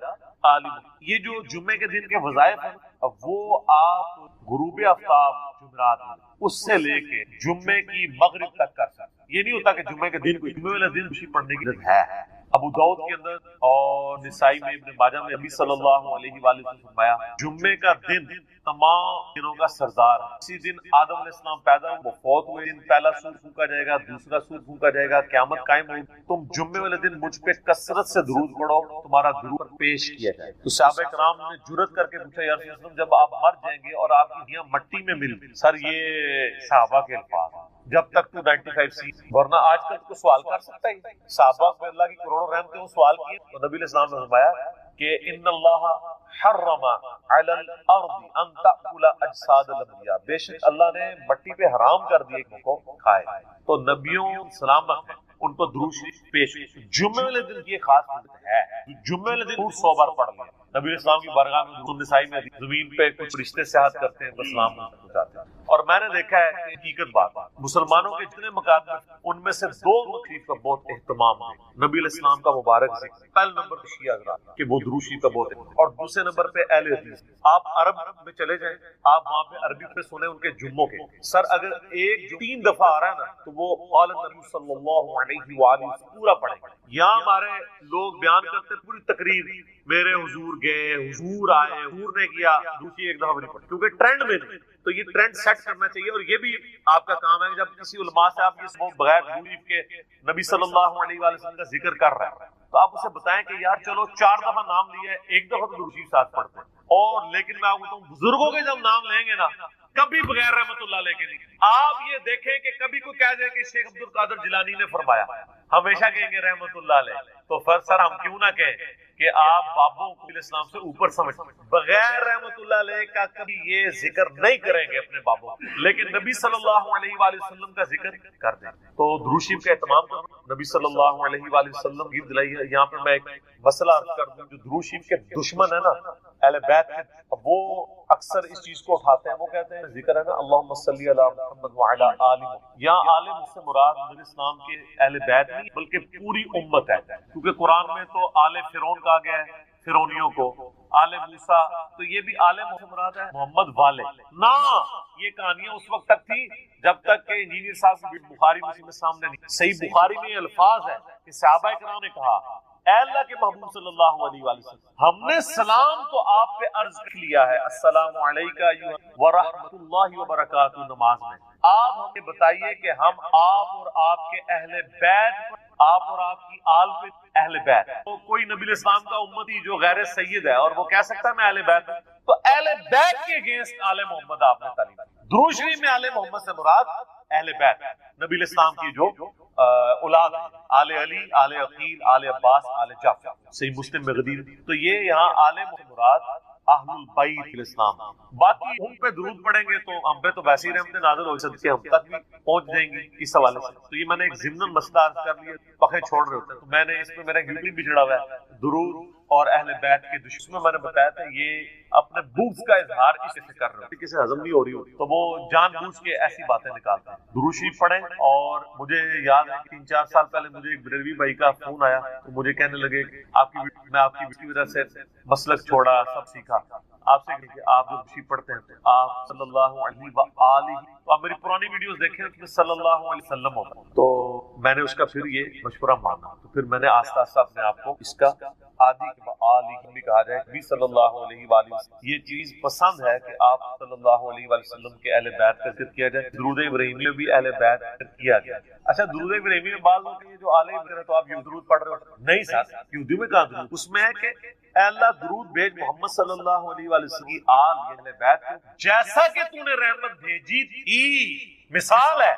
Speaker 1: آلہ. یہ جو جمعے کے دن کے وظائف ہیں وہ آپ غروب آفتاب جمعرات میں اس سے لے کے جمعے کی مغرب تک کر سکتے. یہ نہیں ہوتا کہ جمعے کے دن کو جمعے والے دن خوشی پڑھنے کی ضرورت ہے. ابو داؤد کے اندر اور نسائی میں ابن ماجہ میں نبی صلی اللہ علیہ وآلہ وسلم فرمایا جمعے کا دن تمام دنوں کا سردار ہے. اسی دن آدم علیہ السلام پیدا ہوئے وہ فوت ہوئے دن پہلا سور پھونکا جائے گا دوسرا سور پھونکا جائے گا قیامت قائم ہوگی. تم جمعے والے دن مجھ پہ کثرت سے درود پڑھو تمہارا درود پیش کیا جائے. تو صحابہ کرام نے جرأت کر کے پوچھا یا رسول اللہ جب آپ مر جائیں گے اور آپ کی ہڈیاں مٹی میں مل سر یہ صحابہ کے الفاظ جب تک تو 95 سی ورنہ آج تک کو سوال کر سکتا ہے. صحابہ پہ اللہ کی کروڑوں رحمتیں وہ سوال کیے تو نبی علیہ السلام نے فرمایا کہ ان اللہ حرم علی الارض ان تأکل اجساد الانبیاء. بے شک اللہ نے مٹی پہ حرام کر دیا کہ کو کھائے. تو نبیوں سلامت ہیں ان پر درود شریف پیش. جمعے والے دن کی خاص مدت ہے, جمعے والے دن 100 بار پڑھ لیں. نبی علیہ السلام کی بارگاہ میں درود نسائی میں زمین پہ کچھ رشتے سیاحت کرتے ہیں, بس سلام پہنچاتے ہیں. اور میں نے دیکھا ہے کہ حقیقت بات مسلمانوں کے جتنے مقام ان میں سے 2 مخالف کا بہت اہتمام ہے. نبی علیہ السلام کا مبارک ذکر, پہلے نمبر پہ شیعہ حضرات کہ وہ درود شریف کا بہت ہے, اور دوسرے نمبر پہ اہل حدیث. آپ عرب میں چلے جائیں, آپ وہاں پہ عربی پہ سنیں ان کے جمعوں کے سر اگر ایک 3 دفعہ آ رہا ہے نا تو وہ قال النبی صلی اللہ علیہ وآلہ پورا پڑھیں. یہاں ہمارے لوگ بیان کرتے پوری تقریر, میرے حضور گئے, حضور آئے, حضور نے کیا, دوسری ایک دفعہ نہیں پڑھی کیونکہ ٹرینڈ میں نہیں. تو یہ ٹرینڈ سیٹ کرنا چاہیے, اور یہ بھی آپ کا کام ہے کہ جب کسی علماء سے آپ یہ بغیر درود کے نبی صلی اللہ علیہ وآلہ وسلم کا ذکر کر رہے ہیں تو آپ اسے بتائیں کہ یار چلو 4 دفعہ نام لیا ہے, 1 دفعہ تو درود شریف ساتھ پڑھتے ہیں. اور لیکن میں آپ کو بتاؤں بزرگوں کے جب نام لیں گے نا کبھی بغیر رحمت اللہ علیہ کے نہیں. آپ یہ دیکھیں کہ کبھی کوئی کہہ دے کہ شیخ عبد القادر جیلانی نے فرمایا, ہمیشہ کہیں گے رحمت اللہ علیہ. تو پھر سر ہم کیوں نہ کہیں کہ آپ بابوں کو اسلام سے اوپر سمجھتے ہیں, بغیر رحمت اللہ علیہ کا کبھی یہ ذکر نہیں کریں گے اپنے بابوں, لیکن نبی صلی اللہ علیہ وآلہ وسلم کا ذکر کر دیں. تو درود شریف کا اہتمام کرنا, نبی صلی اللہ علیہ وآلہ وسلم کی دلائی ہے. یہاں پہ میں ایک مسئلہ عرض کر دوں, جو درود شریف کے دشمن ہے نا اہل بیت کے, وہ اکثر اس چیز کو اٹھاتے ہیں. وہ کہتے ہیں ذکر ہے نا اللہم صلی علی محمد وعلی آل محمد, یہاں آل محمد سے مراد نبی اسلام کے اہل بیت نہیں بلکہ پوری امت ہے, کیونکہ قرآن میں تو آل فرعون کہا گیا ہے, فرعونیوں کو, آل موسیٰ, تو یہ بھی آل محمد سے مراد ہے محمد والے نا. یہ کہانیاں اس وقت تک تھی جب تک کہ انجینئر صاحب بخاری مسلم میں سامنے نہیں. صحیح بخاری میں یہ الفاظ ہے کہ صحابہ کرام نے کہا اے اللہ کے محبوب صلی اللہ علیہ وآلہ وسلم, ہم نے سلام تو آپ پہ عرض کیا ہے السلام علیکہ ورحمۃ اللہ وبرکاتہ نماز میں, آپ ہمیں بتائیے کہ ہم آپ اور آپ کے اہل بیت پر, آپ اور آپ کی آل پہ اہل بیت. تو کوئی نبی علیہ السلام کا امتی جو غیر سید ہے اور وہ کہہ سکتا ہے میں اہل بیت ہوں, تو اہل بیت کے اگینسٹ آل محمد آپ نے تعلیم. درود شریف میں آل محمد سے مراد اہل بیت نبی علیہ السلام کی جو اولاد آل علی, آل عقیل, آل عباس, آل جعفر. صحیح مسلم میں غدیر. تو یہ یہاں آل مراد اہل البیت الاسلام. باقی ان پہ درود پڑھیں گے تو ہم پہ تو ویسے ہی رحمتیں نازل ہو سکتی ہیں, ہم تک بھی پہنچ جائیں گی اس حوالے سے. تو یہ میں نے ایک ضمن مسئلہ عرض کر لیا, پکے چھوڑ رہے ہوتے ہیں. تو میں نے اس پہ میرا یوٹیوب بھی چڑھا ہوا ہے درود اور اہل بیت کے دشمن. میں نے بتایا تھا یہ اپنے بغض کا اظہار اس سے کر رہے ہیں, کسی ہضم نہیں ہو رہی ہوتی تو وہ جان بوجھ کے ایسی باتیں نکالتے ہیں. درود شریف پڑھیں. اور مجھے یاد ہے کہ 3-4 سال پہلے مجھے ایک بریلوی بھائی کا فون آیا, تو مجھے کہنے لگے میں آپ کی کی وجہ سے مسلک چھوڑا, سب سیکھا. آپ سے کہ آپ جو شریف پڑھتے ہیں تو آپ صلی اللہ علیہ وآلہ, تو آپ میری پرانی ویڈیوز دیکھیں تو صلی اللہ علیہ وسلم ہوتا. تو میں نے اس کا پھر یہ مشورہ مانا, تو پھر میں نے آہستہ آہستہ اپنے آپ کو اس کا عادی آلی بھی کہا جائے بھی صلی اللہ علیہ وآلہ وسلم. یہ چیز پسند ہے کہ آپ صلی اللہ علیہ وآلہ وسلم کے اہل بیت کا ذکر کیا جائے. درود ابراہیمی میں بھی اہل بیت کیا گیا. اچھا درود ابراہیمی میں بعض لوگ یہ جو آلے وغیرہ تو آپ یہ درود پڑھ رہے ہو, نہیں سر یہودی میں کہاں درود, اس میں ہے کہ اے اللہ درود بھیج محمد صلی اللہ علیہ وآلہ وسلم کی آل اہل بیت کو جیسا کہ تو نے رحمت بھیجی تھی. مثال ہے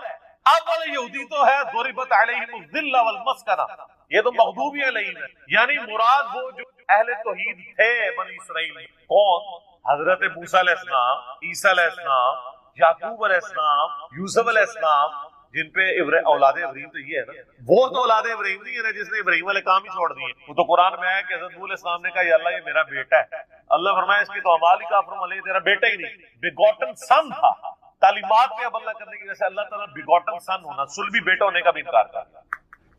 Speaker 1: اب والے یہودی تو ہے ضربت علیہم الذلہ والمسکنہ, یہ تو مغضوب علیہم ہے, یعنی مراد وہ جو اہل توحید تھے بنی اسرائیل میں. کون؟ حضرت موسیٰ علیہ السلام, عیسیٰ علیہ السلام, یعقوب علیہ السلام, یوسف علیہ السلام, جن پہ اولاد ابراہیم تو یہ ہے نا, وہ تو اولاد ابراہیم نہیں ہے نا جس نے ابراہیم والے کام ہی چھوڑ دیے. وہ تو قرآن میں ہے کہ حضرت نوح علیہ السلام نے کہا یا اللہ یہ میرا بیٹا ہے. اللہ فرمایا اس کی تو امال ہی کافر علیہ, تیرا بیٹا ہی نہیں, بیگوٹن سن تھا. تعلیمات پہ عمل نہ کرنے کی وجہ سے اللہ تعالیٰ بیگوٹن سن ہونا, سلبی بیٹا ہونے کا بھی انکار کرتا.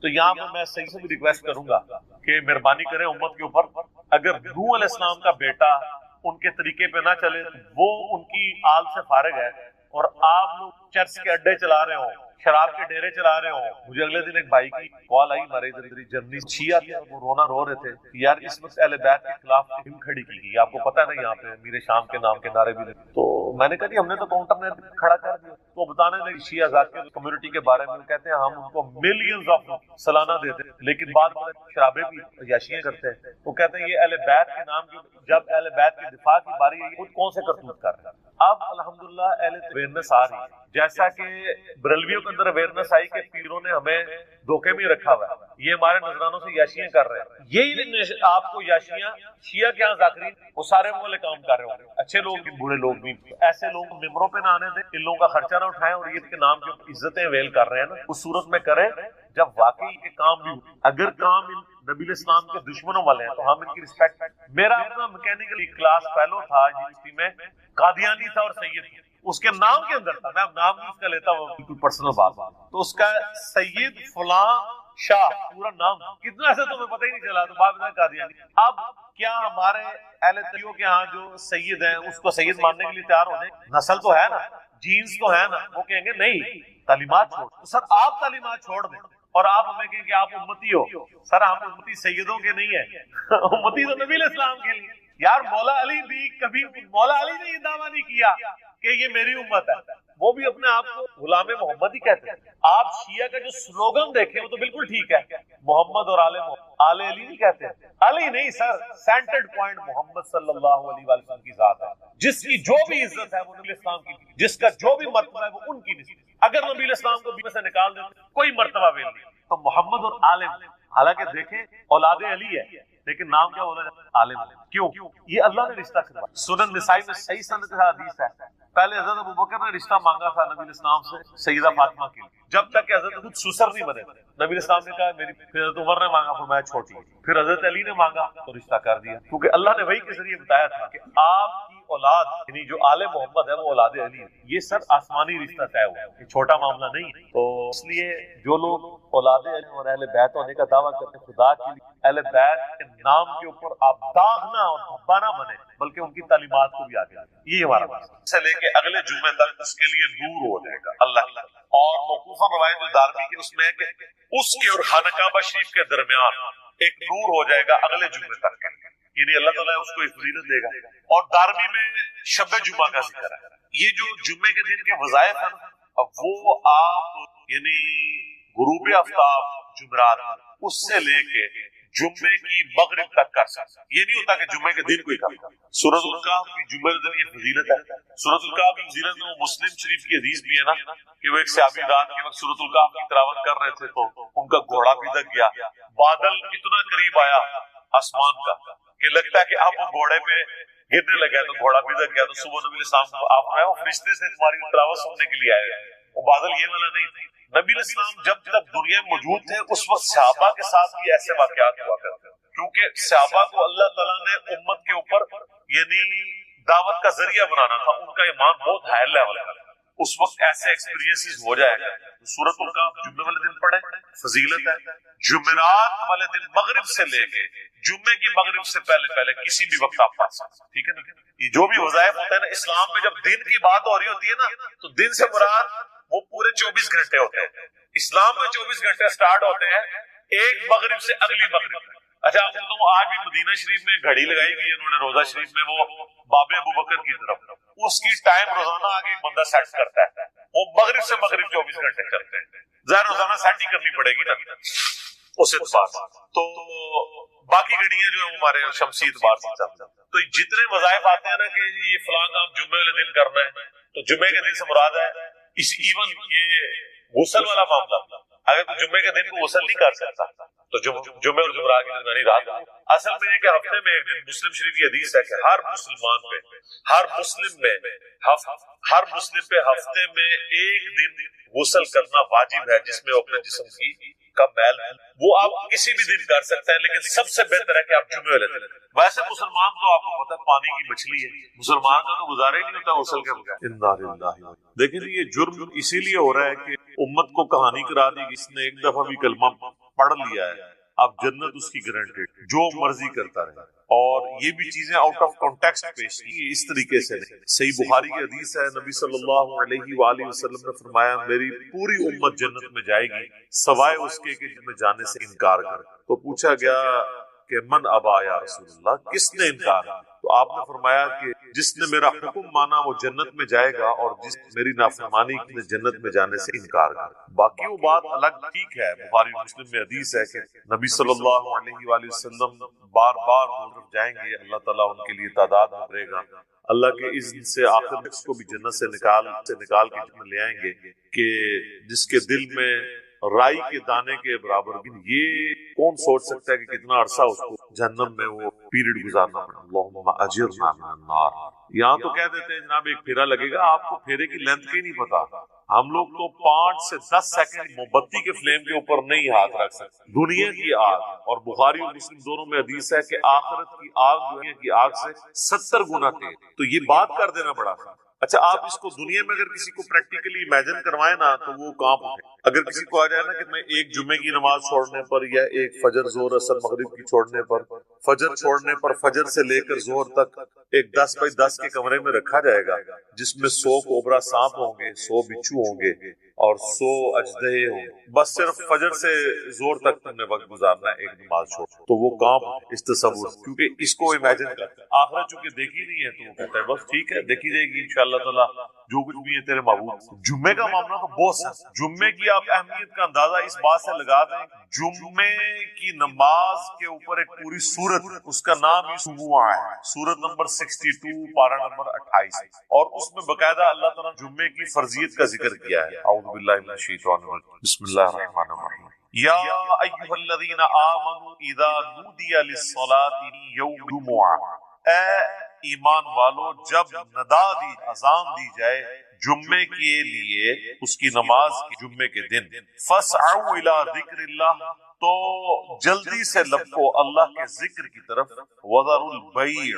Speaker 1: تو یہاں پہ میں صحیح سے بھی ریکویسٹ کروں گا کہ مہربانی کریں امت کے اوپر, اگر نوح علیہ السلام کا بیٹا ان کے طریقے پہ نہ چلے, وہ ان کی آل سے فارغ ہے, اور آپ لوگ چرچ کے اڈے چلا رہے ہوں, شراب کے ڈیرے چلا رہے ہوں. مجھے اگلے دن ایک بھائی کی کال آئی, ہمارے ادھر جرمنی شیعہ تھے, وہ رونا رو رہے تھے یار اس وقت اہل بیت کے خلاف فلم کھڑی کی گئی. آپ کو پتا ہے نا یہاں پہ میرے شام کے نام کے نعرے بھی لگے. تو میں نے کہا جی ہم نے تو کاؤنٹر نے کھڑا کر دیا. تو بتانے لگے شیعہ ذات کے کمیونٹی کے بارے میں, کہتے ہیں ہم ان کو ملینز آف سالانہ دیتے, لیکن بعد میں شرابے بھی عیاشیاں کرتے ہیں. وہ کہتے ہیں یہ اہل بیت کے نام کی, جب اہل بیت کے دفاع کی باری ہے خود کون سے کرتوت کر رہے ہیں. اب الحمدللہ اہل اویئرنیس آ رہی ہے، جیسا کہ بریلویوں کے اندر اویئرنیس آئی کہ پیروں نے ہمیں دھوکے میں رکھا ہوا ہے، یہ ہمارے نذرانوں سے یاشیاں کر رہے ہیں، یہی آپ کو یاشیاں شیعہ کے یہاں ذاکرین وہ سارے والے کام کر رہے ہوں گے، اچھے لوگ بھی برے لوگ بھی، ایسے لوگ ممبروں پہ نہ آنے دیں، ان لوگوں کا خرچہ نہ اٹھائیں اور یہ کے نام کی عزتیں ویل کر رہے ہیں نا، اس صورت میں کریں جب واقعی یہ کام بھی اگر کام نبی الاسلام کے دشمنوں والے ہیں تو ہم ان کی رسپیکٹ. میرا اپنا میکینیکل کلاس فیلو تھا یونیورسٹی میں، قادیانی تھا اور سید تھا، اس کے نام کے اندر تھا، میں اب نام نہیں اس کا لیتا ہوں، بالکل پرسنل بات، تو اس کا سید فلاں شاہ پورا نام، کتنا سے تمہیں پتہ ہی نہیں چلا، تو باب قادیانی. اب کیا ہمارے اہل تیوں کے ہاں جو سید ہیں اس کو سید ماننے کے لیے تیار ہو جائیں؟ نسل تو ہے نا، جینز تو ہے نا، وہ کہیں گے نہیں تعلیمات چھوڑ. سر آپ تعلیمات چھوڑ دیں اور آپ ہمیں کہیں کہ آپ امتی ہو. سر ہم امتی سیدوں کے نہیں ہیں، امتی تو نبی علیہ السلام کے لیے. یار مولا علی بھی کبھی، مولا علی نے یہ دعویٰ نہیں کیا کہ یہ میری امت ہے، وہ بھی اپنے آپ کو غلام محمد ہی کہتے ہیں. آپ شیعہ کا جو سلوگن دیکھیں وہ تو بالکل ٹھیک ہے، محمد اور آل محمد، آل علی نہیں کہتے ہیں، علی نہیں سر، سینٹرڈ پوائنٹ محمد صلی اللہ علیہ وسلم کی ذات ہے، جس کی جو بھی عزت ہے وہ نبی الاسلام کی، جس کا جو بھی مرتبہ ہے وہ ان کی نسبت. اگر نبی علیہ السلام کو بیچ سے نکال دیں کوئی مرتبہ ویل نہیں، تو محمد اور عالم، حالانکہ دیکھیں اولاد علی ہے لیکن نام کیا بولا جاتا ہے؟ عالم. کیوں؟ یہ اللہ نے رشتہ کروایا. سنن نسائی میں صحیح سند کا حدیث ہے، پہلے حضرت ابوبکر نے رشتہ مانگا تھا نبی الاسلام سے سیدہ فاطمہ کے لیے، جب تک کہ حضرت خود سسر نہیں بنے. نبی الاسلام نے کہا میری، پھر حضرت عمر نے مانگا، فرمایا چھوٹی، پھر حضرت علی نے مانگا تو رشتہ کر دیا، کیونکہ اللہ نے وحی کے ذریعے بتایا تھا کہ آپ کی اولاد یعنی جو آل محمد ہے وہ اولاد علی ہے. یہ سر آسمانی رشتہ طے ہوا، یہ چھوٹا معاملہ نہیں ہے. تو اس لیے جو لوگ اولاد علی اور اہل بیت ہونے کا دعویٰ کرتے ہیں، خدا کے لیے اہل بیت کے نام کے اوپر آپ داغ نہ اور دھبا نہ بنے، بلکہ ان کی تعلیمات کو بھی آگے. یہ ہمارا مسئلہ سے لے کے اگلے جمعے تک اس کے لیے نور ہو جائے گا اللہ کی. اور موقوفہ روایت جو دارمی کے اس میں ہے کہ اس کے اور خانہ کعبہ شریف کے درمیان ایک نور ہو جائے گا اگلے جمعے تک کے لیے، یعنی اللہ تعالیٰ اس کو ایک فضیلت دے گا. اور دارمی میں شب جمعہ کا ذکر ہے. یہ جو جمعے کے دن کے وظائف ہیں وہ آپ یعنی غروب آفتاب جمعرات اس سے لے کے جمعے کی مغرب تک کر سکتے. یہ نہیں ہوتا کہ جمعے کے دن کوئی کرتا. سورۃ الکہف کی جمعے کے دن یہ فضیلت ہے. سورۃ الکہف کی فضیلت میں مسلم شریف کی حدیث بھی ہے نا کہ وہ ایک صحابی رات کے وقت سورۃ الکہف کی تلاوت کر رہے تھے تو ان کا گھوڑا بھی دب گیا، بادل اتنا قریب آیا آسمان کا کہ لگتا ہے کہ اب وہ گھوڑے پہ گرنے لگا تو گھوڑا بھی دب گیا. تو صبح نبی علیہ السلام کو آپ وہ فرشتے سے تمہاری تلاوت سننے کے لیے آئے، وہ بادل یہ والا نہیں تھے. نبی علیہ السلام جب تک دنیا میں موجود تھے اس وقت صحابہ کے ساتھ بھی ایسے واقعات ہوا کرتے، کیونکہ صحابہ کو اللہ تعالیٰ نے امت کے اوپر یعنی دعوت کا ذریعہ بنانا تھا. ان کا ایمان بہت ہائی لیول کا، اس وقت ایسے ایکسپیرینسز ہو جائے گا. سورۃ الکہف جمعے والے دن پڑھے، فضیلت ہے. جمعرات والے دن مغرب سے لے کے جمعے کی مغرب سے پہلے پہلے کسی بھی وقت آپ پڑھ سکتے، ٹھیک ہے نا. یہ جو بھی وظائف ہوتا ہے نا اسلام میں، جب دن کی بات ہو رہی ہوتی ہے نا تو دن سے مراد وہ پورے 24 گھنٹے ہوتے ہیں. اسلام میں 24 گھنٹے سٹارٹ ہوتے ہیں ایک مغرب سے اگلی مغرب. اچھا آپ کو آج بھی مدینہ شریف میں گھڑی لگائی گئی ہے انہوں نے، روزہ شریف میں وہ باب ابوبکر کی طرف، اس کی ٹائم روزانہ آگے ایک بندہ سیٹ کرتا ہے، وہ مغرب سے مغرب 24 گھنٹے کرتے ہیں. ظاہر روزانہ سیٹ ہی کرنی پڑے گی نا اس اعتبار سے. تو باقی گھڑیاں جو ہیں ہمارے شمسی اعتبار سے چلتے ہیں. تو جتنے وظائف آتے ہیں نا کہ یہ فلاں کام جمعے والے دن کرنا ہے، تو جمعے کے دن سے مراد ہے اس ایون یہ غسل والا معاملہ. اگر کوئی جمعے کے دن کو غسل نہیں کر سکتا تو جمعے اور جمعرات کی درمیانی رات اصل میں یہ کہ ہفتے میں ایک دن، مسلم شریف کی حدیث ہے کہ ہر مسلمان پہ، ہر مسلم پہ ہفتے میں ایک دن غسل کرنا واجب ہے، جس میں وہ اپنے جسم کی کا میل وہ آپ کسی بھی دن کر سکتے ہیں، لیکن سب سے بہتر ہے کہ آپ جمعے والے دن. ویسے مسلمان تو آپ کو پتا ہے پانی کی مچھلی ہے، مسلمان کا تو گزارا ہی نہیں ہوتا غسل کے بغیر. لیکن یہ جرم اسی لیے ہو رہا ہے کہ امت کو کہانی کرا دی کہ اس نے ایک دفعہ بھی کلمہ پڑھ لیا ہے اب جنت اس کی گارنٹیڈ، جو مرضی کرتا رہے. اور یہ بھی چیزیں آؤٹ آف کانٹیکسٹ پیش کی اس طریقے سے نہیں. صحیح بخاری کی حدیث ہے، نبی صلی اللہ علیہ وآلہ وسلم نے فرمایا میری پوری امت جنت میں جائے گی سوائے اس کے کہ جن میں جانے سے انکار کرے. تو پوچھا گیا کہ من ابا یا رسول اللہ، کس نے انکار؟ تو آپ نے فرمایا کہ جس نے میرا حکم مانا وہ جنت میں جائے گا، اور جس میری نافرمانی نے جنت میں جانے سے انکار کر. باقی وہ بات الگ ٹھیک ہے، بخاری مسلم میں حدیث ہے کہ نبی صلی اللہ علیہ وآلہ وسلم بار بار جائیں گے، اللہ تعالیٰ ان کے لیے تعداد بھرے گا. اللہ کے اذن سے آخر اس کو بھی جنت سے نکال کے جنت لے آئیں گے کہ جس کے دل میں رائی کے دانے کے برابر بھی نہیں. یہ کون سوچ سکتا ہے کہ کتنا عرصہ اس کو جہنم میں وہ پیریڈ گزارنا پڑا. اللہم اجرنا من النار. یہاں تو کہہ دیتے ہیں جناب ایک پھیرا لگے گا، آپ کو پھیرے کی لینتھ کی نہیں پتا. ہم لوگ تو 5 سے 10 سیکنڈ موم بتی کے فلیم کے اوپر نہیں ہاتھ رکھ سکتے. دنیا کی آگ، اور بخاری اور مسلم دونوں میں حدیث ہے کہ آخرت کی آگ دنیا کی آگ سے 70 گنا تیز. تو یہ بات کر دینا بڑا تھا. اچھا آپ اس کو دنیا میں اگر کسی کو پریکٹیکلی امیجن کروائیں نا تو وہ کانپ اٹھے. اگر کسی کو آ جائے نا کہ میں ایک جمعے کی نماز چھوڑنے پر یا ایک فجر زور اثر مغرب کی چھوڑنے پر، فجر چھوڑنے پر فجر سے لے کر ظہر تک ایک 10x10 کے کمرے میں رکھا جائے گا جس میں 100 کوبرا سانپ ہوں گے، 100 بچھو ہوں گے اور 100 اژدہے ہوں گے، بس صرف فجر سے زور تک تم نے وقت گزارنا ہے ایک نماز چھوڑ، تو وہ کام اس تصور، کیونکہ اس کو امیجن کرتا ہے. آخرت چونکہ دیکھی نہیں ہے تو وہ کہتا ہے بس ٹھیک ہے دیکھی جائے گی انشاءاللہ تعالی جو کچھ بھی ہے تیرے معبود. جمعے کا معاملہ تو بہت سخت. جمعے کی آپ اہمیت کا اندازہ اس بات سے لگا دیں، جمعے کی نماز کے اوپر ایک پوری سورت، اس کا نام ہی جمعہ ہے، سورت نمبر 62 پارہ نمبر 28، اور اس میں باقاعدہ اللہ تعالیٰ نے جمعے کی فرضیت کا ذکر کیا ہے. اعوذ باللہ من الشیطان الرجیم، بسم اللہ الرحمن الرحیم. یا ایھا الذین آمنوا اذا نودی للصلاۃ یوم الجمعہ، اے ایمان والو جب ندا دی اذان دی جائے جمعے کے لیے، اس کی نماز کی جمعے کے دن، فاسعوا الی ذکر اللہ، تو جلدی سے لپکو اللہ کے ذکر کی طرف، وذروا البیع،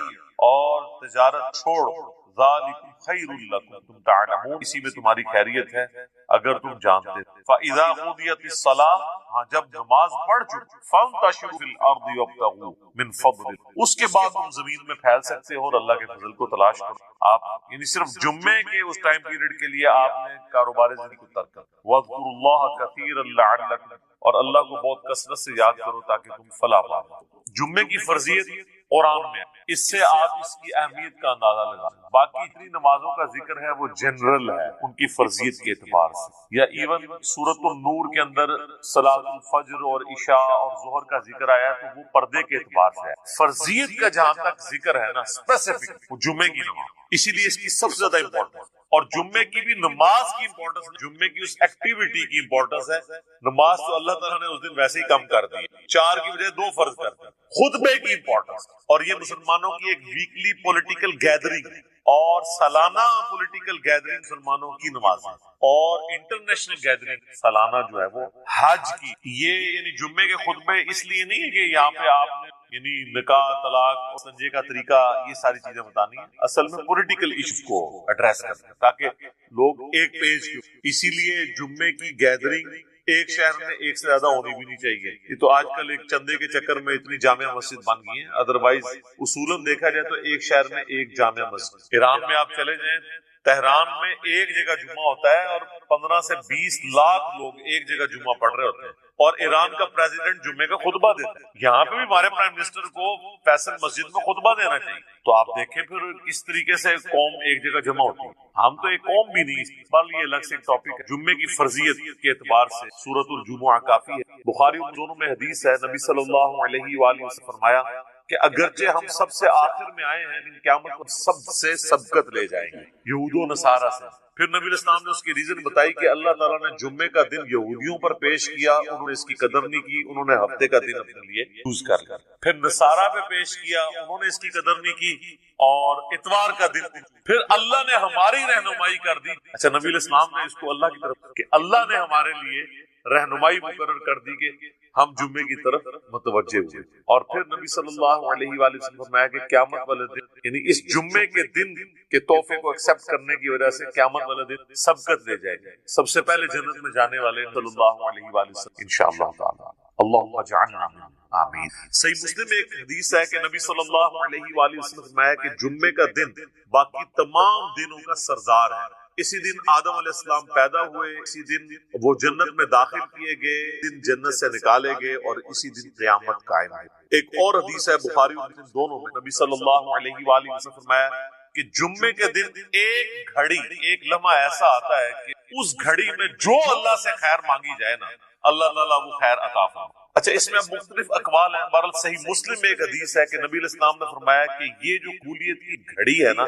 Speaker 1: اور تجارت چھوڑ، ذالکم خیر لکم تم تعلمون، اسی میں تمہاری خیریت ہے اگر تم جانتے. فاذا قضیت الصلاۃ، ہاں جب نماز پڑھ چکے، فانتشروا فی الارض وابتغوا من فضل، اس کے بعد تم زمین میں پھیل سکتے ہو اور اللہ کے فضل کو تلاش کرو. آپ یعنی صرف جمعے کے اس ٹائم پیریڈ کے لیے آپ نے کاروبار زندگی کو ترک کر. واذکروا اللہ کثیرا لعلکم، اور اللہ کو بہت کثرت سے یاد کرو تاکہ تم فلاح پاؤ. جمعے کی فرضیت قرآن میں، اس سے آپ اس کی اہمیت کا اندازہ لگا. باقی اتنی نمازوں کا ذکر ہے وہ جنرل ہے ان کی فرضیت کے اعتبار سے، یا ایون سورۃ النور کے اندر صلاۃ الفجر اور عشاء اور ظہر کا ذکر آیا تو وہ پردے کے اعتبار سے ہے. فرضیت کا جہاں تک ذکر ہے نا اسپیسیفک، وہ جمعے کی نماز، اسی لیے اس کی سب سے زیادہ امپورٹنس، اور جمعے کی بھی نماز کی امپورٹنس، جمعے کی اس ایکٹیویٹی کی امپورٹنس ہے. نماز تو اللہ تعالیٰ نے اس دن ویسے ہی کم کر دی، 4 کی بجائے 2 فرض کر دی. خطبے کی امپورٹنس، اور یہ مسلمانوں کی ایک ویکلی پولیٹیکل گیدرنگ ہے، اور سالانہ پولیٹیکل گیدرنگ مسلمانوں کی نماز ہے، اور انٹرنیشنل گیدرنگ سالانہ جو ہے وہ حج کی. یہ یعنی جمعے کے خطبے اس لیے نہیں ہے کہ یہاں پہ آپ نے یعنی نکاح، طلاق اور سنجے کا طریقہ، یہ ساری چیزیں بتانی ہیں، اصل میں پولیٹیکل ایشو کو ایڈریس کرتے ہیں تاکہ لوگ ایک پیج کی. اسی لیے جمعے کی گیدرنگ ایک شہر میں ایک سے زیادہ ہونی بھی نہیں چاہیے. یہ تو آج کل ایک چندے کے چکر میں اتنی جامع مسجد بن گئی ہیں، ادروائز اصولاً دیکھا جائے تو ایک شہر میں ایک جامع مسجد. ایران میں آپ چلے جائیں، تہران میں ایک جگہ جمعہ ہوتا ہے اور 15 سے 20 لاکھ لوگ ایک جگہ جمعہ پڑھ رہے ہوتے ہیں، اور ایران کا پریزیڈنٹ جمعے کا خطبہ دیتا ہے. یہاں پہ بھی ہمارے پرائم منسٹر کو فیصل مسجد میں خطبہ دینا چاہیے. تو آپ دیکھیں پھر کس طریقے سے قوم ایک جگہ جمع ہوتی ہے. ہم تو ایک قوم بھی نہیں، بل یہ الگ سے ایک ٹاپک ہے. جمعے کی فرضیت کے اعتبار سے سورۃ الجمعہ کافی ہے. بخاری اور دونوں میں حدیث ہے، نبی صلی اللہ علیہ وآلہ وسلم فرمایا کہ اگرچہ ہم سب سے آخر میں آئے ہیں لیکن قیامت کو سب سے سبقت لے جائیں گے، یہود و نصارہ سے. پھر نبی علیہ السلام نے اس کی ریزن بتائی کہ اللہ تعالیٰ نے جمعے کا دن یہودیوں پر پیش کیا، انہوں نے اس کی قدر نہیں کی، انہوں نے ہفتے کا دن اپنے لیے چوز کر لیا. پھر نصارہ پہ پیش کیا، انہوں نے اس کی قدر نہیں کی، اور اتوار کا دن. پھر اللہ نے ہماری رہنمائی کر دی. اچھا نبی علیہ السلام نے اس کو اللہ کی طرف کہ اللہ نے ہمارے لیے رہنمائی مقرر کر دی کہ ہم جمعے کی طرف متوجہ ہوئے. اور پھر نبی صلی اللہ علیہ وآلہ وسلم فرمایا کہ قیامت والے دن، یعنی اس جمعے کے دن کے تحفے کو ایکسپٹ کرنے کی وجہ سے قیامت والے دن سبقت لے جائے گا. سب سے پہلے جنت میں جانے والے صلی اللہ علیہ وآلہ وسلم انشاءاللہ تعالی. اللہم اجعلنا منهم، آمین. صحیح مسلم میں ایک حدیث ہے کہ نبی صلی اللہ علیہ وآلہ وسلم فرمایا کہ جمعے کا دن باقی تمام دنوں کا سردار ہے. اسی دن آدم علیہ السلام پیدا ہوئے، اسی دن وہ جنت میں داخل کیے گئے، دن جنت سے نکالے گئے، اور اسی دن قیامت قائم ہے. ایک اور حدیث ہے بخاری اور مسلم دونوں میں، نبی صلی اللہ علیہ وآلہ وسلم فرمایا کہ جمعے کے دن ایک گھڑی، ایک لمحہ ایسا آتا ہے کہ اس گھڑی میں جو اللہ سے خیر مانگی جائے نا، اللہ تعالیٰ وہ خیر عطا فرمائے. اچھا اس میں اب مختلف اقوال ہیں. بہرحال صحیح مسلم میں ایک حدیث ہے کہ نبی علیہ السلام نے فرمایا کہ یہ جو قولیت کی گھڑی ہے نا،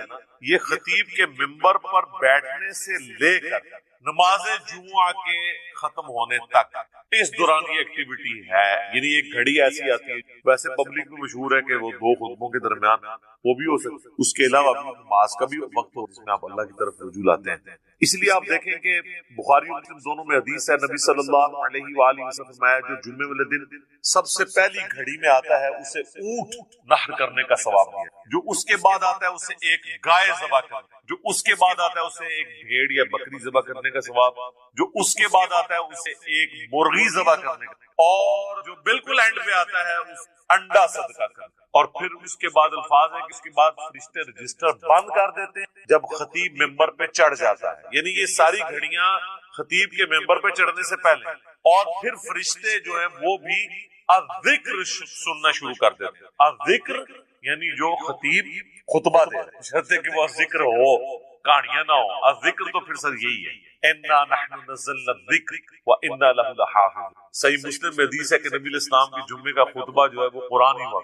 Speaker 1: یہ خطیب کے منبر پر بیٹھنے سے لے کر نماز جمعہ کے ختم ہونے تک اس دوران یہ ایکٹیویٹی ہے. یعنی ایک گھڑی ایسی آتی ہے، ویسے پبلک میں مشہور ہے کہ وہ دو خطبوں کے درمیان وہ بھی ہو سکتا ہے، اس کے علاوہ بھی نماز کا بھی وقت ہو جس میں آپ اللہ کی طرف رجوع لاتے ہیں. اس لیے آپ دیکھیں کہ بخاری اور مسلم دونوں میں حدیث ہے، نبی صلی اللہ علیہ وآلہ وسلم نے فرمایا جو جمعے والے دن سب سے پہلی گھڑی میں آتا ہے اسے اونٹ نحر کرنے کا ثواب دیا، جو اس کے بعد آتا ہے اسے ایک گائے ذبح کرنے، جو اس کے بعد آتا ہے اسے ایک بھیڑ یا بکری ذبح کرنے کا ثواب، جو اس کے بعد آتا ہے اسے ایک مرغی ذبح کرنے کا، اور جو بالکل اینڈ پہ آتا ہے اس انڈا صدقہ کرنا. اور پھر اس کے بعد الفاظ ہے کہ اس کے بعد فرشتے رجسٹر بند کر دیتے ہیں جب خطیب ممبر پہ چڑھ جاتا ہے. یعنی یہ ساری گھڑیاں خطیب کے ممبر پہ چڑھنے سے پہلے، اور پھر فرشتے جو ہیں وہ بھی الذکر سننا شروع کر دیتے ہیں. الذکر یعنی جو خطیب خطبہ دے رہے شرط کہ وہ ذکر ہو، کہانیاں نہ ہو. الذکر تو پھر سر یہی ہے، انا نحن نزلنا الذکر وانا له لحافظ. صحیح مسلم میں حدیث ہے کہ نبی علیہ السلام کی جمعے کا خطبہ جو ہے وہ قرآن ہی ہوا.